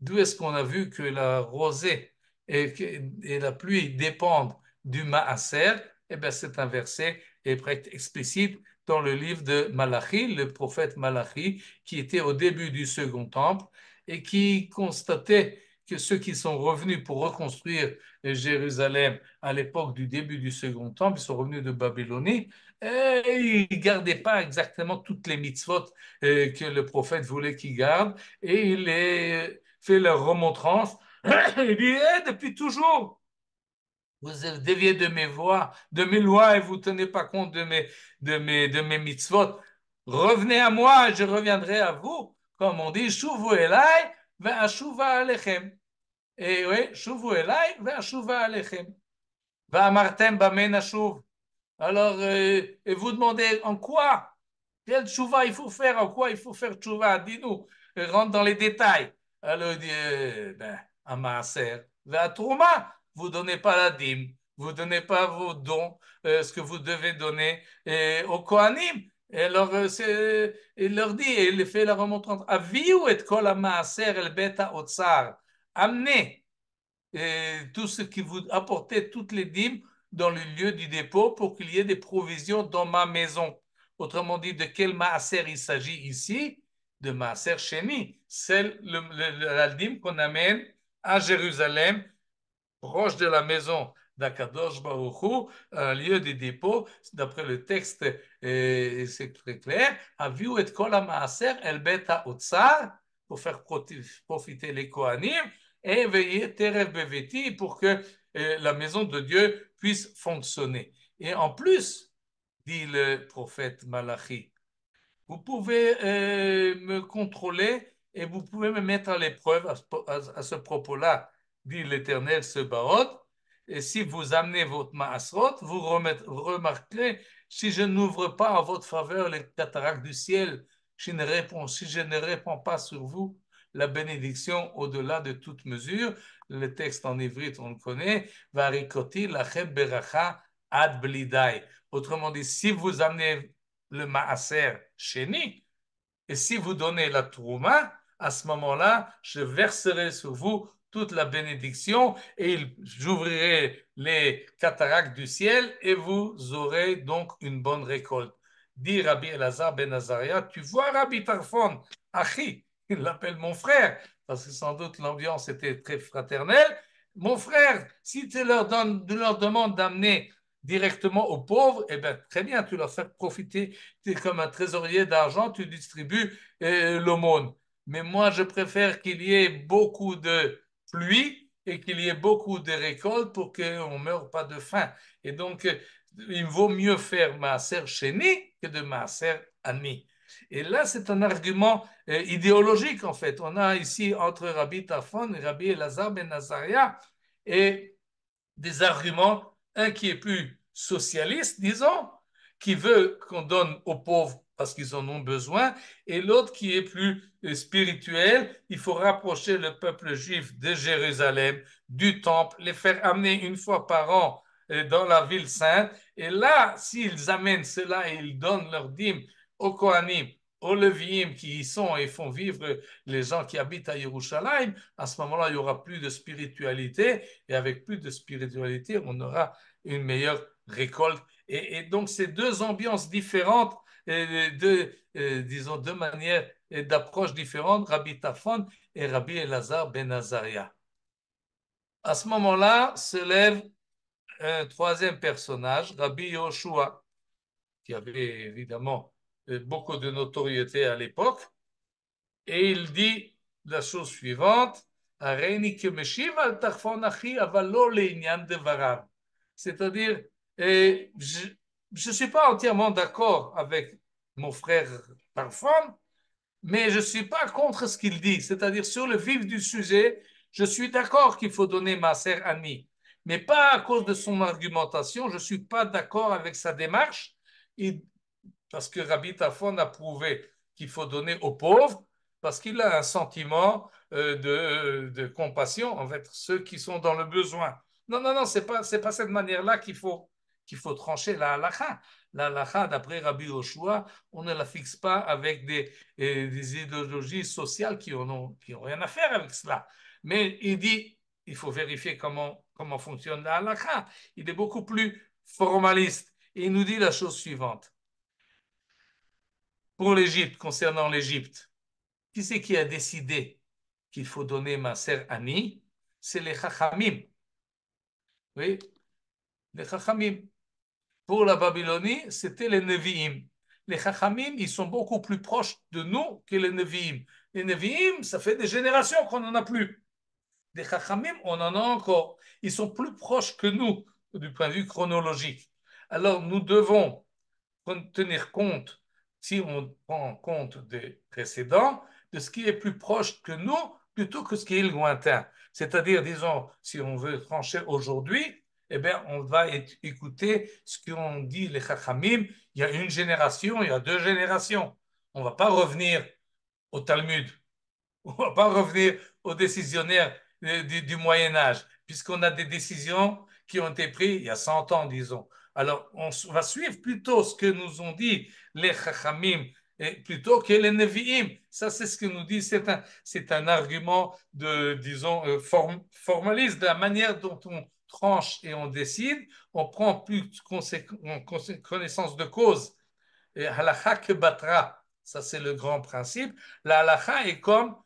D'où est-ce qu'on a vu que la rosée et la pluie dépendent du Maaser? Eh bien, c'est un verset explicite dans le livre de Malachi, le prophète Malachi, qui était au début du second temple et qui constatait que ceux qui sont revenus pour reconstruire Jérusalem à l'époque du début du second temple, ils sont revenus de Babylonie, et ils ne gardaient pas exactement toutes les mitzvot que le prophète voulait qu'ils gardent, et il les fait leur remontrance. Il dit, depuis toujours, vous êtes déviés de mes voies, de mes lois, et vous ne tenez pas compte de mes mitzvot. Revenez à moi, et je reviendrai à vous. Comme on dit, Shuvu elai, ve'ashuva alechem. Et oui, Shuvu Elai, Ve'ashuva Alechem. Va'amartem Bamen Ashuv. Alors, et vous demandez en quoi? Quel tchouva il faut faire? En quoi il faut faire tchouva? Dis-nous, rentre dans les détails. Alors, il dit, ben, un maaser. La trouma, vous ne donnez pas la dîme, vous ne donnez pas vos dons, ce que vous devez donner aux Kohanim. Et alors, il leur dit, et il fait la remontrante, aviou et kol maaser el beta otsar. Amenez tout ce qui vous apportez toutes les dîmes dans le lieu du dépôt pour qu'il y ait des provisions dans ma maison. Autrement dit, de quel maaser il s'agit ici? De maaser chéni. C'est la dîme qu'on amène à Jérusalem, proche de la maison d'Akadosh Baruch Hu, un lieu de dépôt. D'après le texte, c'est très clair. Aviu et kol maaser el beta otsar, pour faire profiter les Kohanim, et veiller terev beveti pour que la maison de Dieu puisse fonctionner. Et en plus, dit le prophète Malachi, vous pouvez me contrôler et vous pouvez me mettre à l'épreuve à ce propos-là, dit l'Éternel Sebaot. Et si vous amenez votre maasrot, vous remarquerez si je n'ouvre pas en votre faveur les cataractes du ciel, si je ne réponds pas sur vous la bénédiction au-delà de toute mesure. Le texte en ivrite, on le connaît. Varikoti lachem beracha ad blidai. Autrement dit, si vous amenez le maaser chéni, et si vous donnez la trouma, à ce moment-là, je verserai sur vous toute la bénédiction et j'ouvrirai les cataractes du ciel et vous aurez donc une bonne récolte. Dit Rabbi Elazar ben Azaria, tu vois Rabbi Tarfon, Achi, il l'appelle mon frère, parce que sans doute l'ambiance était très fraternelle. Mon frère, si tu leur demandes d'amener directement aux pauvres, eh bien, très bien, tu leur fais profiter, tu es comme un trésorier d'argent, tu distribues l'aumône. Mais moi, je préfère qu'il y ait beaucoup de pluie et qu'il y ait beaucoup de récoltes pour qu'on ne meure pas de faim. Et donc, il vaut mieux faire maaser chéni que de maaser ani. Et là, c'est un argument idéologique, en fait. On a ici, entre Rabbi Tarfon et Rabbi Elazar ben Azaria, et des arguments, un qui est plus socialiste, disons, qui veut qu'on donne aux pauvres parce qu'ils en ont besoin, et l'autre qui est plus spirituel, il faut rapprocher le peuple juif de Jérusalem, du temple, les faire amener une fois par an dans la ville sainte, et là, s'ils amènent cela et ils donnent leur dîme aux Kohanim, aux Lévi'im qui y sont et font vivre les gens qui habitent à Yerushalayim, à ce moment-là, il n'y aura plus de spiritualité, et avec plus de spiritualité, on aura une meilleure récolte. Et donc, c'est deux ambiances différentes, disons, deux manières d'approche différentes, Rabbi Tafon et Rabbi Elazar ben Azaria. À ce moment-là, se lève un troisième personnage, Rabbi Yoshua, qui avait évidemment beaucoup de notoriété à l'époque, et il dit la chose suivante, c'est-à-dire, je ne suis pas entièrement d'accord avec mon frère Tarfon, mais je ne suis pas contre ce qu'il dit. C'est-à-dire, sur le vif du sujet, je suis d'accord qu'il faut donner ma sœur Annie, mais pas à cause de son argumentation. Je ne suis pas d'accord avec sa démarche, parce que Rabbi Tarfon a prouvé qu'il faut donner aux pauvres, parce qu'il a un sentiment de compassion envers ceux qui sont dans le besoin. Non, non, non, c'est pas cette manière-là qu'il faut trancher la halakha. La halakha, d'après Rabbi Yoshua, on ne la fixe pas avec des idéologies sociales qui n'ont rien à faire avec cela. Mais il dit, il faut vérifier comment fonctionne la halakha. Il est beaucoup plus formaliste. Et il nous dit la chose suivante. Pour l'Égypte, concernant l'Égypte, qui c'est qui a décidé qu'il faut donner Maaser Ani? C'est les Chachamim. Oui, les Chachamim. Pour la Babylonie, c'était les Nevi'im. Les Chachamim, ils sont beaucoup plus proches de nous que les Nevi'im. Les Nevi'im, ça fait des générations qu'on n'en a plus. Les Chachamim, on en a encore. Ils sont plus proches que nous du point de vue chronologique. Alors, nous devons tenir compte, si on prend compte des précédents, de ce qui est plus proche que nous plutôt que ce qui est lointain. C'est-à-dire, disons, si on veut trancher aujourd'hui, eh bien, on va écouter ce qu'ont dit les Chachamim. Il y a une génération, il y a deux générations. On ne va pas revenir au Talmud. On ne va pas revenir aux décisionnaires du Moyen Âge, puisqu'on a des décisions qui ont été prises il y a 100 ans, disons. Alors, on va suivre plutôt ce que nous ont dit les Chachamim, plutôt que les Nevi'im. Ça, c'est ce que nous dit. C'est un argument de, disons, formaliste, de la manière dont on tranche et on décide. On prend plus connaissance de cause. Et halakha que batra, ça c'est le grand principe. La halakha est comme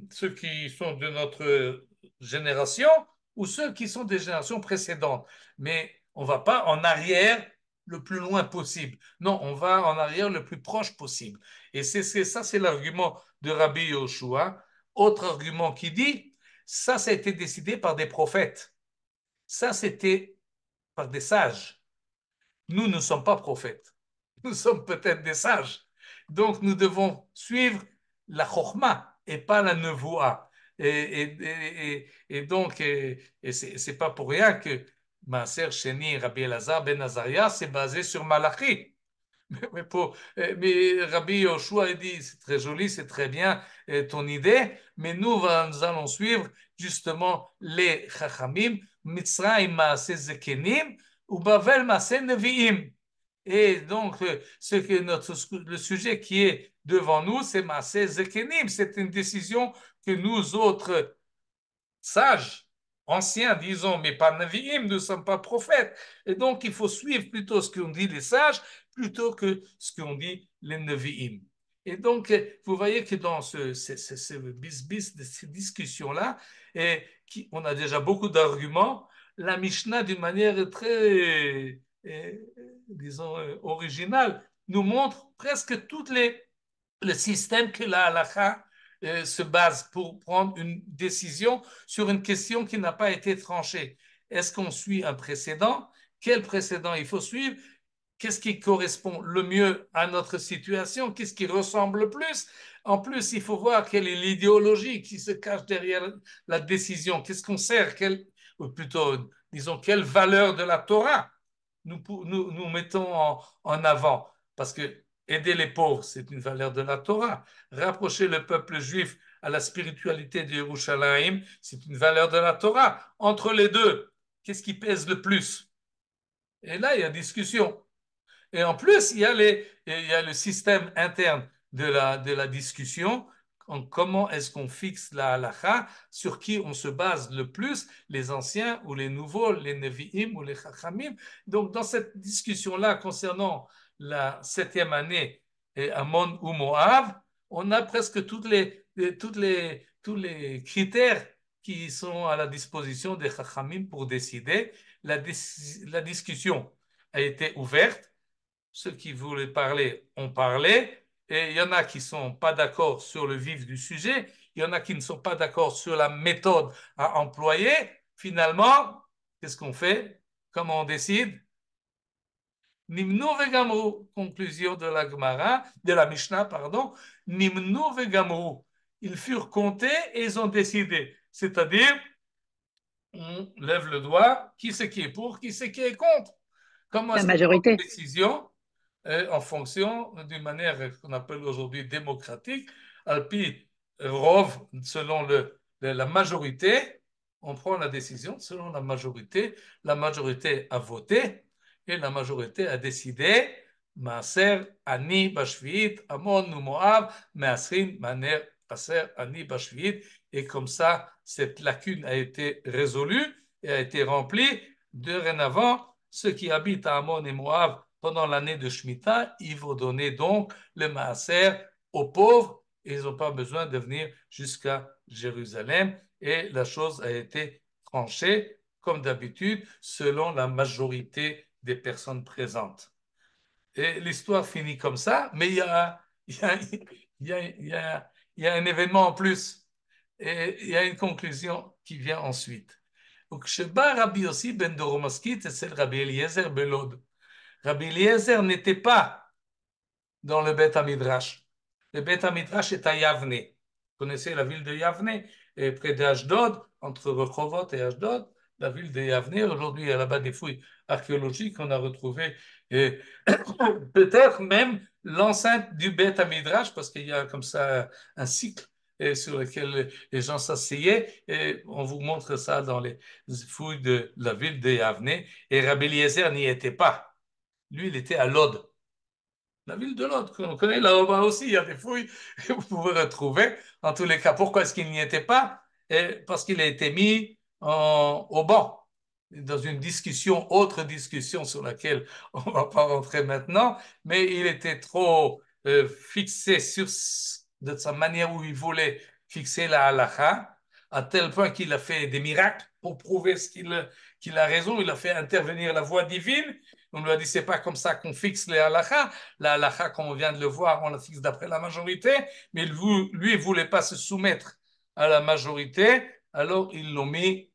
ceux qui sont de notre génération ou ceux qui sont des générations précédentes. Mais on ne va pas en arrière le plus loin possible. Non, on va en arrière le plus proche possible. Et ça, c'est l'argument de Rabbi Yoshua. Autre argument qui dit, ça a été décidé par des prophètes. Ça, c'était par des sages. Nous ne sommes pas prophètes. Nous sommes peut-être des sages. Donc, nous devons suivre la chorma et pas la nevoa. Et donc, c'est pas pour rien que Maaser Sheni Rabbi Elazar ben Azaria c'est basé sur Malachi. Mais Rabbi Yoshua dit, c'est très joli, c'est très bien ton idée, mais nous allons suivre justement les Chachamim, Mitzrayim Maaseh Zekenim, ou Bavel Maaseh Nevi'im. Et donc, le sujet qui est devant nous, c'est Maaseh Zekenim. C'est une décision que nous autres sages, anciens, disons, mais pas Nevi'im, nous ne sommes pas prophètes. Et donc, il faut suivre plutôt ce qu'ont dit les sages plutôt que ce qu'ont dit les Nevi'im. Et donc, vous voyez que dans ce bis de ces discussions-là, on a déjà beaucoup d'arguments, la Mishnah, d'une manière très, disons, originale, nous montre presque le système que la halakha se base pour prendre une décision sur une question qui n'a pas été tranchée. Est-ce qu'on suit un précédent? Quel précédent il faut suivre? Qu'est-ce qui correspond le mieux à notre situation? Qu'est-ce qui ressemble le plus? En plus, il faut voir quelle est l'idéologie qui se cache derrière la décision. Qu'est-ce qu'on sert? Ou plutôt, disons, quelle valeur de la Torah nous mettons en avant? Parce que aider les pauvres, c'est une valeur de la Torah. Rapprocher le peuple juif à la spiritualité de Yerushalayim, c'est une valeur de la Torah. Entre les deux, qu'est-ce qui pèse le plus? Et là, il y a discussion. Et en plus, il y a le système interne de la discussion. Comment est-ce qu'on fixe la halakha, sur qui on se base le plus, les anciens ou les nouveaux, les nevi'im ou les chachamim. Donc, dans cette discussion-là concernant la 7e année, Amon ou Moab, on a presque tous les critères qui sont à la disposition des chachamim pour décider. La discussion a été ouverte. Ceux qui voulaient parler ont parlé, et il y en a qui ne sont pas d'accord sur le vif du sujet, il y en a qui ne sont pas d'accord sur la méthode à employer. Finalement, qu'est-ce qu'on fait? Comment on décide? Nimnu vegamru, conclusion de la Gemara, de la Mishnah, pardon. Nimnu vegamru. Ils furent comptés et ils ont décidé. C'est-à-dire, on lève le doigt, qui c'est qui est pour, qui c'est qui est contre. Comment La est-ce qu'on prend une majorité. décision? En fonction d'une manière qu'on appelle aujourd'hui démocratique, alpi rov, selon la majorité, on prend la décision selon la majorité a voté et la majorité a décidé Maaser Ani Bashvit, Amon ou Moab, Maasrin Maner Maaser Ani Bashvit, et comme ça, cette lacune a été résolue et a été remplie. Dorénavant, ceux qui habitent à Amon et Moab pendant l'année de Shemitah, ils vont donner donc le maaser aux pauvres et ils n'ont pas besoin de venir jusqu'à Jérusalem. Et la chose a été tranchée, comme d'habitude, selon la majorité des personnes présentes. Et l'histoire finit comme ça, mais il y a un événement en plus. Et il y a une conclusion qui vient ensuite. וכשבא רבי יוסי בן דורומסקית אצל רבי אליעזר בלוד, Rabbi Eliezer n'était pas dans le Beth Midrash. Le Beth Midrash est à Yavne. connaissez la ville de Yavne, près d'Ashdod, entre Rehovot et Ashdod, la ville de Yavne. Aujourd'hui, il y a là-bas des fouilles archéologiques. On a retrouvé peut-être même l'enceinte du Beth Midrash, parce qu'il y a comme ça un cycle sur lequel les gens s'asseyaient. Et on vous montre ça dans les fouilles de la ville de Yavne. Et Rabbi Eliezer n'y était pas. Lui, il était à Lod. La ville de Lod, qu'on connaît là-bas aussi, il y a des fouilles que vous pouvez retrouver. En tous les cas, pourquoi est-ce qu'il n'y était pas? Parce qu'il a été mis au banc dans une discussion, autre discussion sur laquelle on ne va pas rentrer maintenant, mais il était trop fixé de sa manière où il voulait fixer la halakha, à tel point qu'il a fait des miracles pour prouver qu'il a raison. Il a fait intervenir la voix divine. On lui a dit, c'est pas comme ça qu'on fixe les halakha. La halakha, comme on vient de le voir, on la fixe d'après la majorité, mais lui, il voulait pas se soumettre à la majorité, alors ils l'ont mis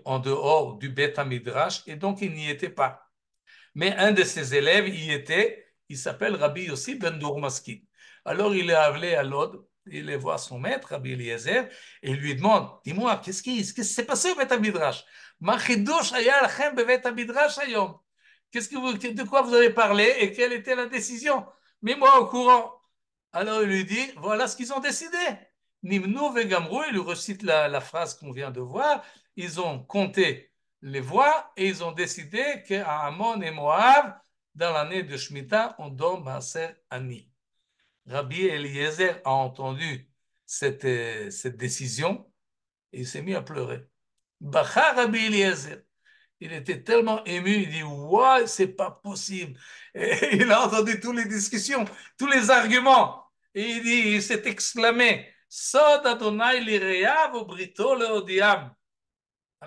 en dehors du Beth Midrash, et donc il n'y était pas. Mais un de ses élèves y était, il s'appelle Rabbi Yossi ben Dourmaskin. Alors il est appelé à Lod, il est voir son maître, Rabbi Eliezer, et il lui demande, dis-moi, qu'est-ce qui s'est passé au Beth Midrash? Ma chidush haya lachem bevet Midrash hayom. De quoi vous avez parlé et quelle était la décision? Mets-moi au courant. Alors il lui dit, voilà ce qu'ils ont décidé. Nimnu vegamru, il lui recite la phrase qu'on vient de voir. Ils ont compté les voix et ils ont décidé qu'à Ammon et Moab, dans l'année de Shemitah, on donne Maaser Ani. Rabbi Eliezer a entendu cette décision et il s'est mis à pleurer. Bacha Rabbi Eliezer. Il était tellement ému, il dit, ouais, c'est pas possible. Et il a entendu toutes les discussions, tous les arguments. Et il s'est exclamé, Sod Adonai lireyav brito leodiam.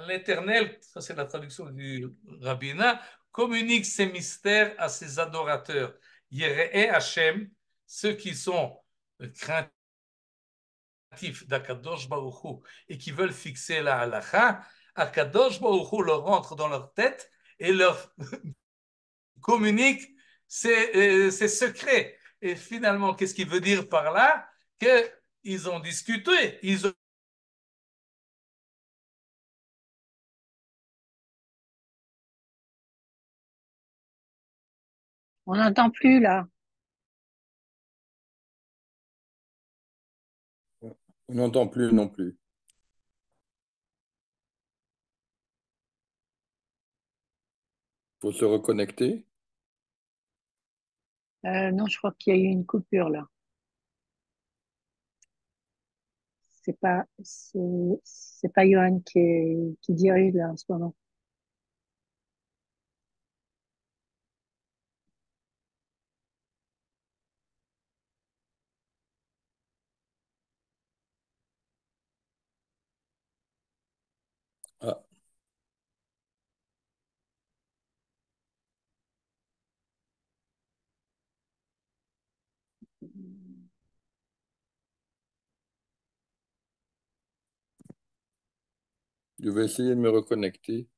L'Éternel, ça c'est la traduction du rabbinat, communique ses mystères à ses adorateurs. Yere'e Hashem, ceux qui sont craintifs d'Akadosh Baruch Hu et qui veulent fixer la halakha, Akadosh Baruch Hu leur rentre dans leur tête et leur communique ses secrets. Et finalement, qu'est-ce qu'il veut dire par là? Qu'ils ont discuté, On n'entend plus là. On n'entend plus non plus. Il faut se reconnecter. Non, je crois qu'il y a eu une coupure là. C'est pas Johan qui dirige là en ce moment. Ah, je vais essayer de me reconnecter.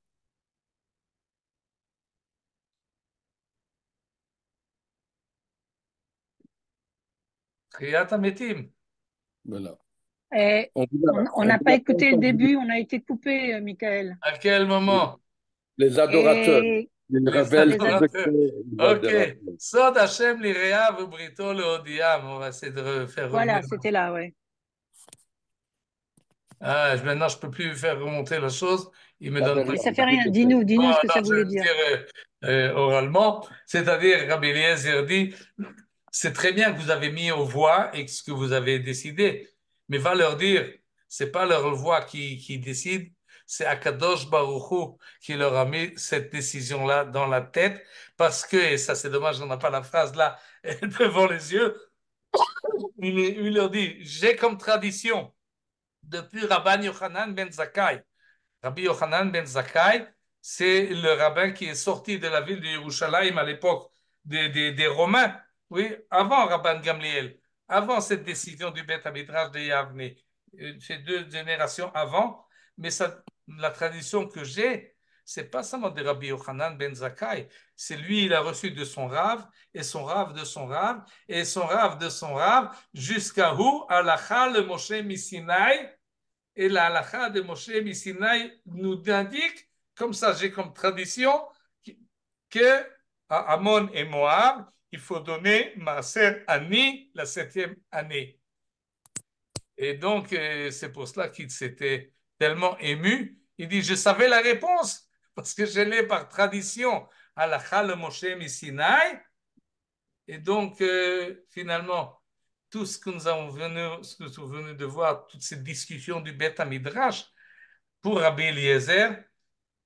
Kriyat Ametim. Voilà. Et On vous a, on on n'a vous pas a écouté le entendu. début, on a été coupé, Michael. À quel moment? Les adorateurs. Et Ils Les révèlent les ses ad- adorateurs. secrets. Ils veulent des Ok. rappels. Sod Hashem lireyav brito leodiam. On va essayer de faire voilà, revenir. c'était là, ouais. Maintenant, je ne peux plus faire remonter la chose. Il me Ça fait donne pas. Mais rien, ça fait ne vous rien. inquiétez pas. Dis-nous Bon, ce que ça alors je vais voulait le dire. dire oralement. C'est-à-dire, Rabbi Eliezer dit, c'est très bien que vous avez mis aux voix et ce que vous avez décidé, mais va leur dire, c'est pas leur voix qui décide, c'est Akadosh Baruch Hu qui leur a mis cette décision-là dans la tête, parce que, et ça c'est dommage, on n'a pas la phrase là devant les yeux, il leur dit, j'ai comme tradition, depuis Rabban Yochanan ben Zakkai. Rabbi Yochanan ben Zakkai, c'est le rabbin qui est sorti de la ville de Yerushalayim à l'époque des Romains, oui, avant Rabban Gamliel, avant cette décision du Beth Midrash de Yavne. C'est 2 générations avant, mais ça, la tradition que j'ai, c'est pas seulement de Rabbi Yochanan ben Zakkai. C'est lui, il a reçu de son Rav, et son Rav de son Rav, et son Rav de son Rav, jusqu'à où Halacha le Moshe Misinaï, et la Halacha de Moshe Misinaï nous indique, comme ça j'ai comme tradition, que à Ammon et Moab, il faut donner Maaser Ani la 7e année. Et donc, c'est pour cela qu'il s'était tellement ému. Il dit, je savais la réponse, parce que je l'ai par tradition. Halakha le Moshe Misinaï. Et donc, finalement, tout ce que nous avons ce que nous venons de voir, toute cette discussion du Beth Midrash, pour Rabbi Eliezer,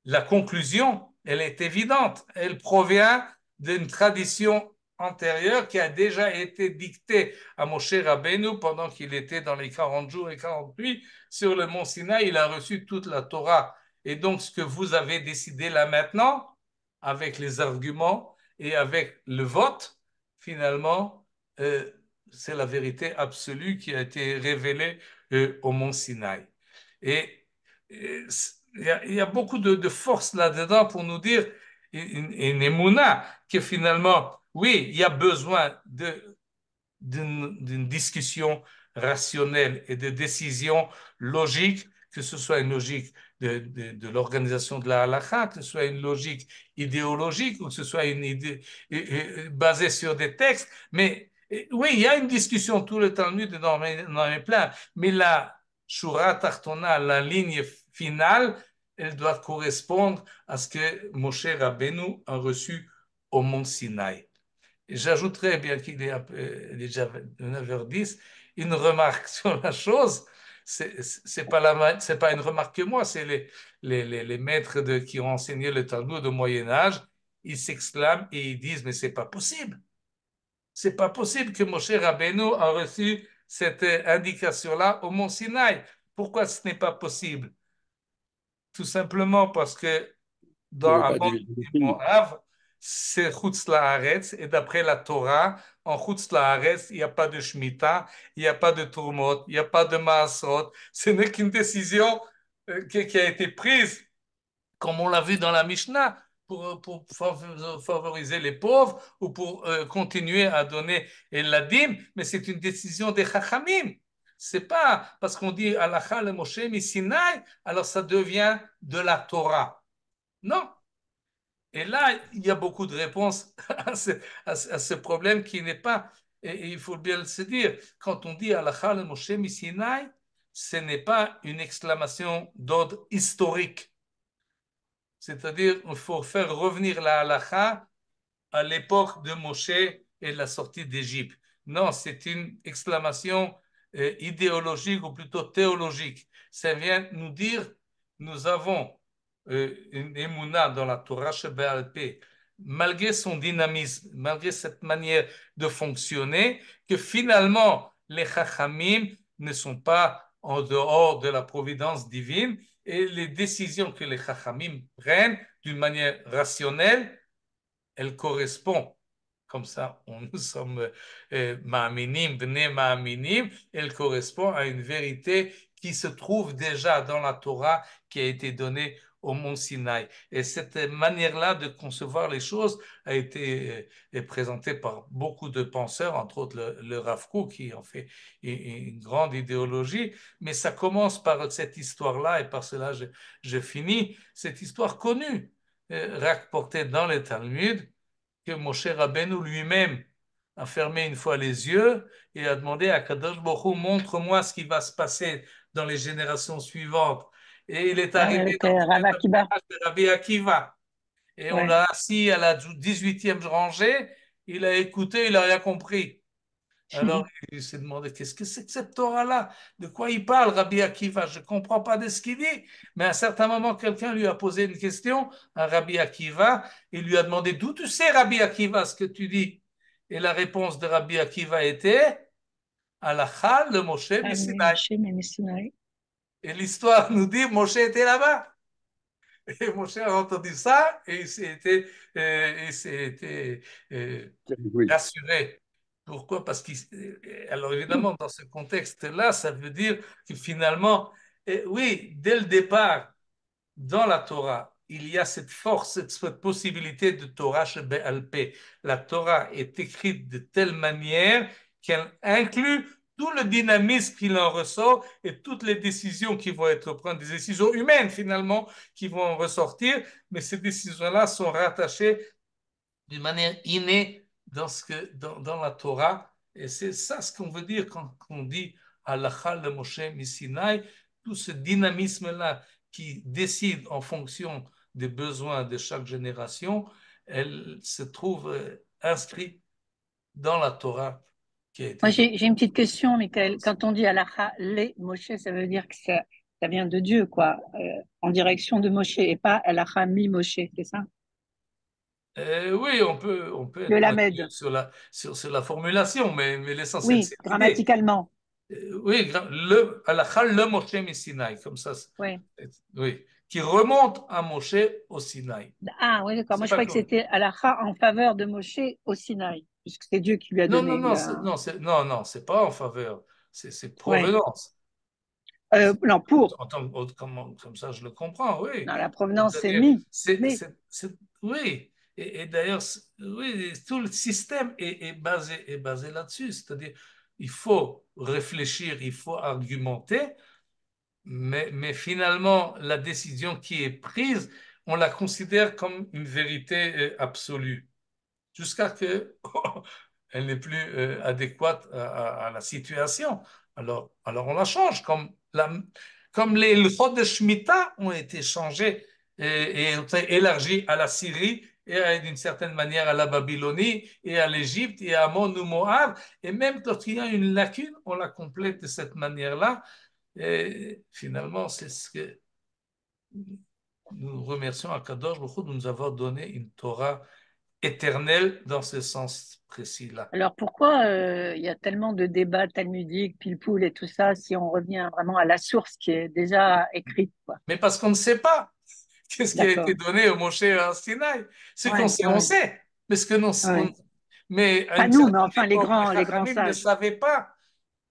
la conclusion, elle est évidente. Elle provient d'une tradition antérieure qui a déjà été dictée à Moshe Rabbeinu pendant qu'il était dans les 40 jours et 40 nuits sur le mont Sinaï. Il a reçu toute la Torah. Et donc, ce que vous avez décidé là maintenant, avec les arguments et avec le vote, finalement, c'est la vérité absolue qui a été révélée au mont Sinaï. Et il y a beaucoup de force là-dedans pour nous dire, une émouna, que finalement, oui, il y a besoin d'une discussion rationnelle et de décision logique, que ce soit une logique de l'organisation de la halakha, que ce soit une logique idéologique ou que ce soit une idée basée sur des textes. Mais oui, il y a une discussion tout le temps dans les plans, mais la shura tartona, la ligne finale, elle doit correspondre à ce que Moshe Rabbeinu a reçu au mont Sinaï. J'ajouterais, bien qu'il est déjà 9h10, une remarque sur la chose. C'est pas une remarque que moi, c'est les maîtres qui ont enseigné le Talmud au Moyen-Âge. Ils s'exclament et ils disent, mais c'est pas possible. C'est pas possible que Moshe Rabbeinu a reçu cette indication-là au mont Sinaï. Pourquoi ce n'est pas possible? Tout simplement parce que dans Ammon et Moab, c'est Chutz La'aretz, et d'après la Torah, en Chutz La'aretz, il n'y a pas de Shemitah, il n'y a pas de Turmot, il n'y a pas de Maasrot. Ce n'est qu'une décision qui a été prise, comme on l'a vu dans la Mishnah, pour favoriser les pauvres ou pour continuer à donner l'adim, mais c'est une décision des Chachamim. C'est pas parce qu'on dit Halacha le Moshe Misinaï, alors ça devient de la Torah. Non. Et là, il y a beaucoup de réponses à ce problème qui n'est pas, et il faut bien se dire, quand on dit Halacha le Moshe Misinaï, ce n'est pas une exclamation d'ordre historique. C'est-à-dire, il faut faire revenir la Halacha à l'époque de Moshe et de la sortie d'Égypte. Non, c'est une exclamation idéologique ou plutôt théologique. Ça vient nous dire, nous avons une émouna dans la Torah Sheba'al Peh, malgré son dynamisme, malgré cette manière de fonctionner, que finalement les Chachamim ne sont pas en dehors de la providence divine et les décisions que les Chachamim prennent d'une manière rationnelle, elles correspondent. Comme ça, nous sommes ma'aminim, bnei ma'aminim, elle correspond à une vérité qui se trouve déjà dans la Torah qui a été donnée au mont Sinaï. Et cette manière-là de concevoir les choses a été présentée par beaucoup de penseurs, entre autres le Rav Kook, qui en fait une grande idéologie. Mais ça commence par cette histoire-là, et par cela je finis, cette histoire connue, rapportée dans les Talmuds, que Moshe Rabbeinu lui-même a fermé une fois les yeux et a demandé à Kadosh Baruch Hu, montre-moi ce qui va se passer dans les générations suivantes. Et il est arrivé dans le Rabbi Akiva. Et on l'a assis à la 18e rangée, il a écouté, il n'a rien compris. Alors, il s'est demandé, qu'est-ce que c'est que cette Torah-là? De quoi il parle, Rabbi Akiva? Je ne comprends pas de ce qu'il dit. Mais à un certain moment, quelqu'un lui a posé une question à Rabbi Akiva. Il lui a demandé, d'où tu sais, Rabbi Akiva, ce que tu dis? Et la réponse de Rabbi Akiva était, Halacha le Moshe Misinaï. Et l'histoire nous dit, Moshe était là-bas. Et Moshe a entendu ça et il s'est été rassuré. Pourquoi? Parce alors évidemment, dans ce contexte-là, ça veut dire que finalement, oui, dès le départ, dans la Torah, il y a cette force, cette possibilité de Torah Shebe'al Peh. La Torah est écrite de telle manière qu'elle inclut tout le dynamisme qu'il en ressort et toutes les décisions qui vont être prises, des décisions humaines finalement qui vont en ressortir, mais ces décisions-là sont rattachées d'une manière innée dans la Torah. Et c'est ça ce qu'on veut dire quand on dit Halacha le Moshe Misinaï, tout ce dynamisme-là qui décide en fonction des besoins de chaque génération, elle se trouve inscrite dans la Torah qui a Moi, été donnée. j'ai une petite question, Michael. Quand on dit Halacha les Moshe, ça veut dire que ça vient de Dieu, quoi, en direction de Moshe, et pas Halacha mi Moshe, c'est ça? Oui, on peut Le être pointilleux Lamed. sur la formulation, mais l'essentiel, Oui, c'est l'idée. grammaticalement. Oui, le Moshe Sinaï, comme ça, Oui. oui, qui remonte à Moshe au Sinaï. Ah, oui, d'accord. C'est Moi, je pas croyais que comme... c'était Halacha en faveur de Moshe au Sinaï, puisque c'est Dieu qui lui a Non, non, donné non, la. non, c'est pas en faveur, c'est Ouais. provenance. Non, pour. Comme ça, je le comprends, oui. Non, la provenance, c'est C'est-à-dire, mi. Mais. oui, et d'ailleurs, oui, tout le système est basé là-dessus. C'est-à-dire, il faut réfléchir, il faut argumenter, mais finalement, la décision qui est prise, on la considère comme une vérité absolue, jusqu'à que elle n'est plus adéquate à la situation. Alors on la change, comme les lois de Shemitah ont été changées et ont été élargies à la Syrie et d'une certaine manière à la Babylonie et à l'Égypte et à Ammon ou Moab. Et même quand il y a une lacune, on la complète de cette manière-là. Et finalement, c'est ce que nous remercions à Kadosh Baruch Hu de nous avoir donné une Torah éternelle dans ce sens précis-là. Alors pourquoi il y a tellement de débats talmudiques, pile-poule et tout ça, si on revient vraiment à la source qui est déjà écrite, quoi. Mais parce qu'on ne sait pas qu'est-ce qui a été D'accord. donné au Moshe à Sinaï. Ce qu'on Ouais, sait, on ouais, sait. Mais ce que nous, ouais. mais à Pas une nous, mais certaine enfin époque, les les grands Chachamim ne sages. savaient pas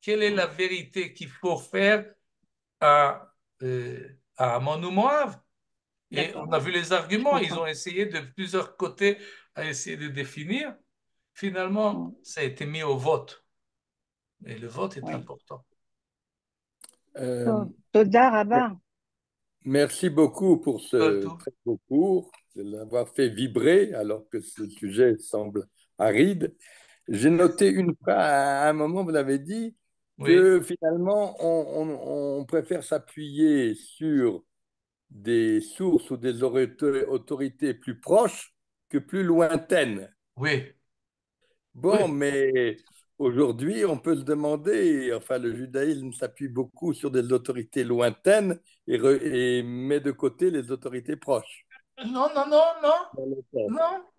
quelle est Ouais, la vérité qu'il faut faire à Ammon ou Moab. Et d'accord, on a ouais. vu les Je arguments, ils comprends. ont essayé de plusieurs côtés à essayer de définir. Finalement, Mm, ça a été mis au vote. Et le vote est ouais. important. Euh, Toda Rabba. Merci beaucoup pour ce Tout. très beau cours, de l'avoir fait vibrer alors que ce sujet semble aride. J'ai noté une phrase, à un moment, vous l'avez dit, Oui, que finalement, on préfère s'appuyer sur des sources ou des autorités plus proches que plus lointaines. oui, Bon, oui. mais aujourd'hui, on peut se demander, enfin, le judaïsme s'appuie beaucoup sur des autorités lointaines et met de côté les autorités proches. Non, non, non, non. Dans le temps.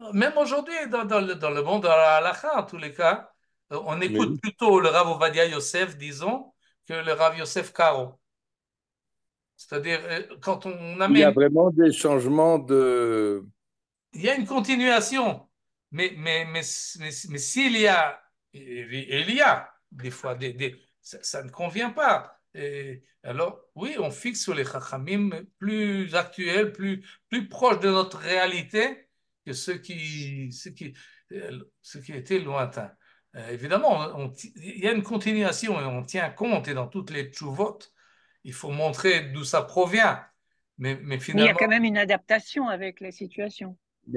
Non, même aujourd'hui, dans le monde de la halakha, en tous les cas, on écoute Oui. plutôt le Rav Ovadia Yosef, disons, que le Rav Yosef Karo. C'est-à-dire, quand on Il y a amène, vraiment des changements de... il y a une continuation, mais s'il y a, et il y a des fois, ça ne convient pas. Et alors, oui, on fixe sur les chachamim plus actuels, plus proches de notre réalité que ceux qui étaient lointains. Évidemment, il y a une continuation et on tient compte, et dans toutes les tchouvot, il faut montrer d'où ça provient. Mais Mais il y a finalement, quand même une adaptation avec les situations.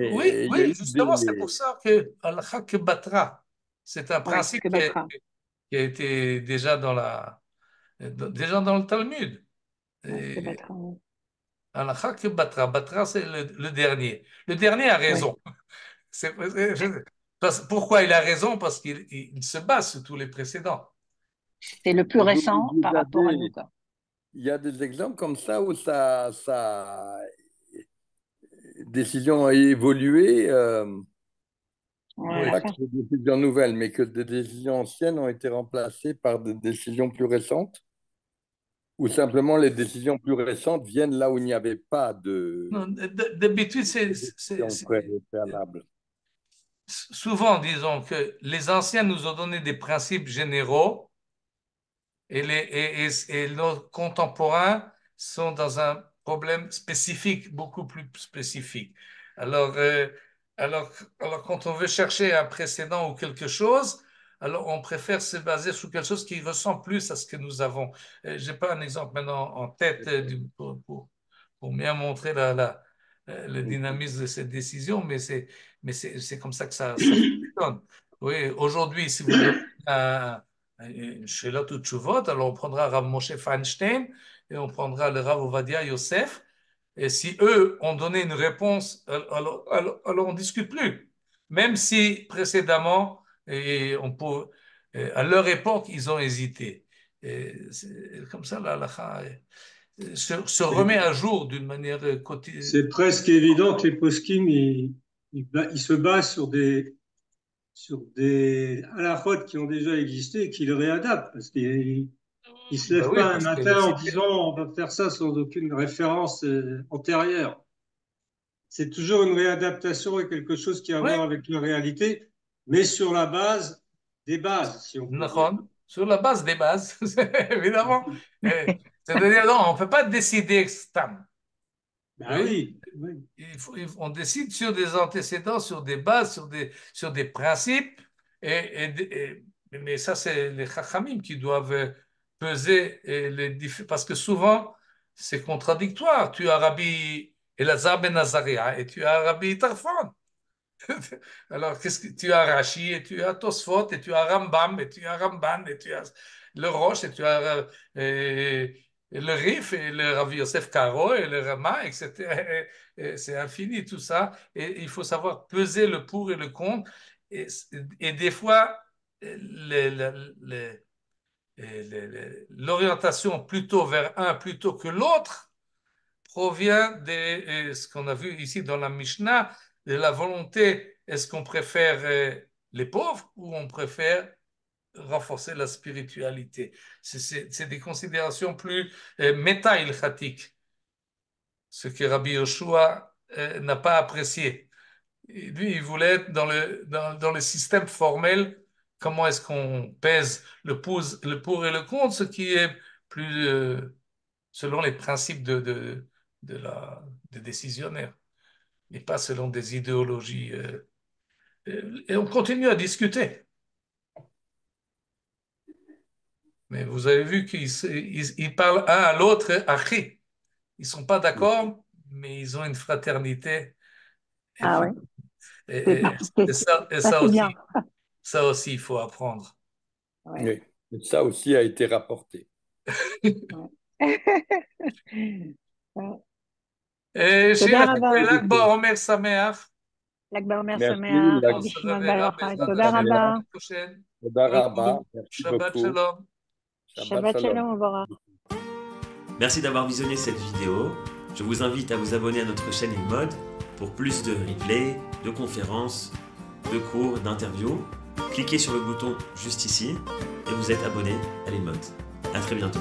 oui, Mais il y a oui, eu justement, c'est pour des... ça que al que batra, c'est un Ouais, principe que Batra. qui a été déjà dans le Talmud. Ouais, que Et Batra. Ouais. al que batra, c'est le dernier. Le dernier a Ouais. raison. Pourquoi il a raison? Parce qu'il se base sur tous les précédents. C'est le plus récent par rapport à nous, quoi. Il y a des exemples comme ça où ça décision a évolué, Ouais, Oui, la pas fin. que des décisions nouvelles, mais que des décisions anciennes ont été remplacées par des décisions plus récentes, ou simplement les décisions plus récentes viennent là où il n'y avait pas non, d'habitude, de décision préalable. souvent, disons que les anciens nous ont donné des principes généraux et nos contemporains sont dans un problèmes spécifiques, beaucoup plus spécifiques. Alors, quand on veut chercher un précédent ou quelque chose, alors on préfère se baser sur quelque chose qui ressemble plus à ce que nous avons. Je n'ai pas un exemple maintenant en tête pour bien montrer le dynamisme de cette décision, mais c'est comme ça que ça fonctionne. Oui, aujourd'hui, si vous donnez une Shelat ou Tshuvot, alors on prendra Rav Moshe Feinstein et on prendra le Rav Ovadia Yosef. Et si eux ont donné une réponse, alors on ne discute plus. Même si précédemment, à leur époque, ils ont hésité. Comme ça, la halakha se remet à jour d'une manière quotidienne. C'est presque évident que les poskim, ils se basent sur des halakhot qui ont déjà existé et qui le réadaptent, parce qu'ils ne se lèvent Oui, pas un parce que matin en disant on va faire ça sans aucune référence antérieure. C'est toujours une réadaptation et quelque chose qui a à voir avec la réalité, mais sur la base des bases, si on peut dire. Sur la base des bases, évidemment. C'est-à-dire, non, on ne peut pas décider stam. Ben oui. On décide sur des antécédents, sur des bases, sur des principes, mais ça, c'est les chachamim qui doivent peser, parce que souvent, c'est contradictoire. Tu as Rabbi Elazar ben Azaria et tu as Rabbi Tarfon. Alors, tu as Rashi et tu as Tosfot et tu as Rambam et tu as Ramban et tu as le Roche et tu as le Rif et le Rav Yosef Karo et le Rama, etc. C'est infini tout ça. Et il faut savoir peser le pour et le contre. Et des fois, l'orientation plutôt vers un plutôt que l'autre provient de ce qu'on a vu ici dans la Mishnah, de la volonté. Est-ce qu'on préfère les pauvres ou on préfère renforcer la spiritualité? C'est des considérations plus méta-ilchatiques, ce que Rabbi Yoshua n'a pas apprécié. Et lui, il voulait être dans le système formel. Comment est-ce qu'on pèse le pour et le contre, ce qui est plus selon les principes de décisionnaire, et pas selon des idéologies. Et on continue à discuter. Mais vous avez vu qu'ils parlent un à l'autre, Achi. Ils ne sont pas d'accord, mais ils ont une fraternité. Ah oui. Et Ça, c'est bien. Ça aussi, il faut apprendre. Ouais. Oui, ça aussi a été rapporté. Sheila Lag BaOmer Sameach. Lag BaOmer Merci, Sameach. Lag- Rabbi Shimon Bezrat Bar Yochai. Hashem, Toda rabba. Toda rabba. Merci Shabbat beaucoup. Shalom. Shabbat Shalom, Uborah. Merci d'avoir visionné cette vidéo. Je vous invite à vous abonner à notre chaîne InMode pour plus de replays, de conférences, de cours, d'interviews. Cliquez sur le bouton juste ici et vous êtes abonné à l'InMode. À très bientôt.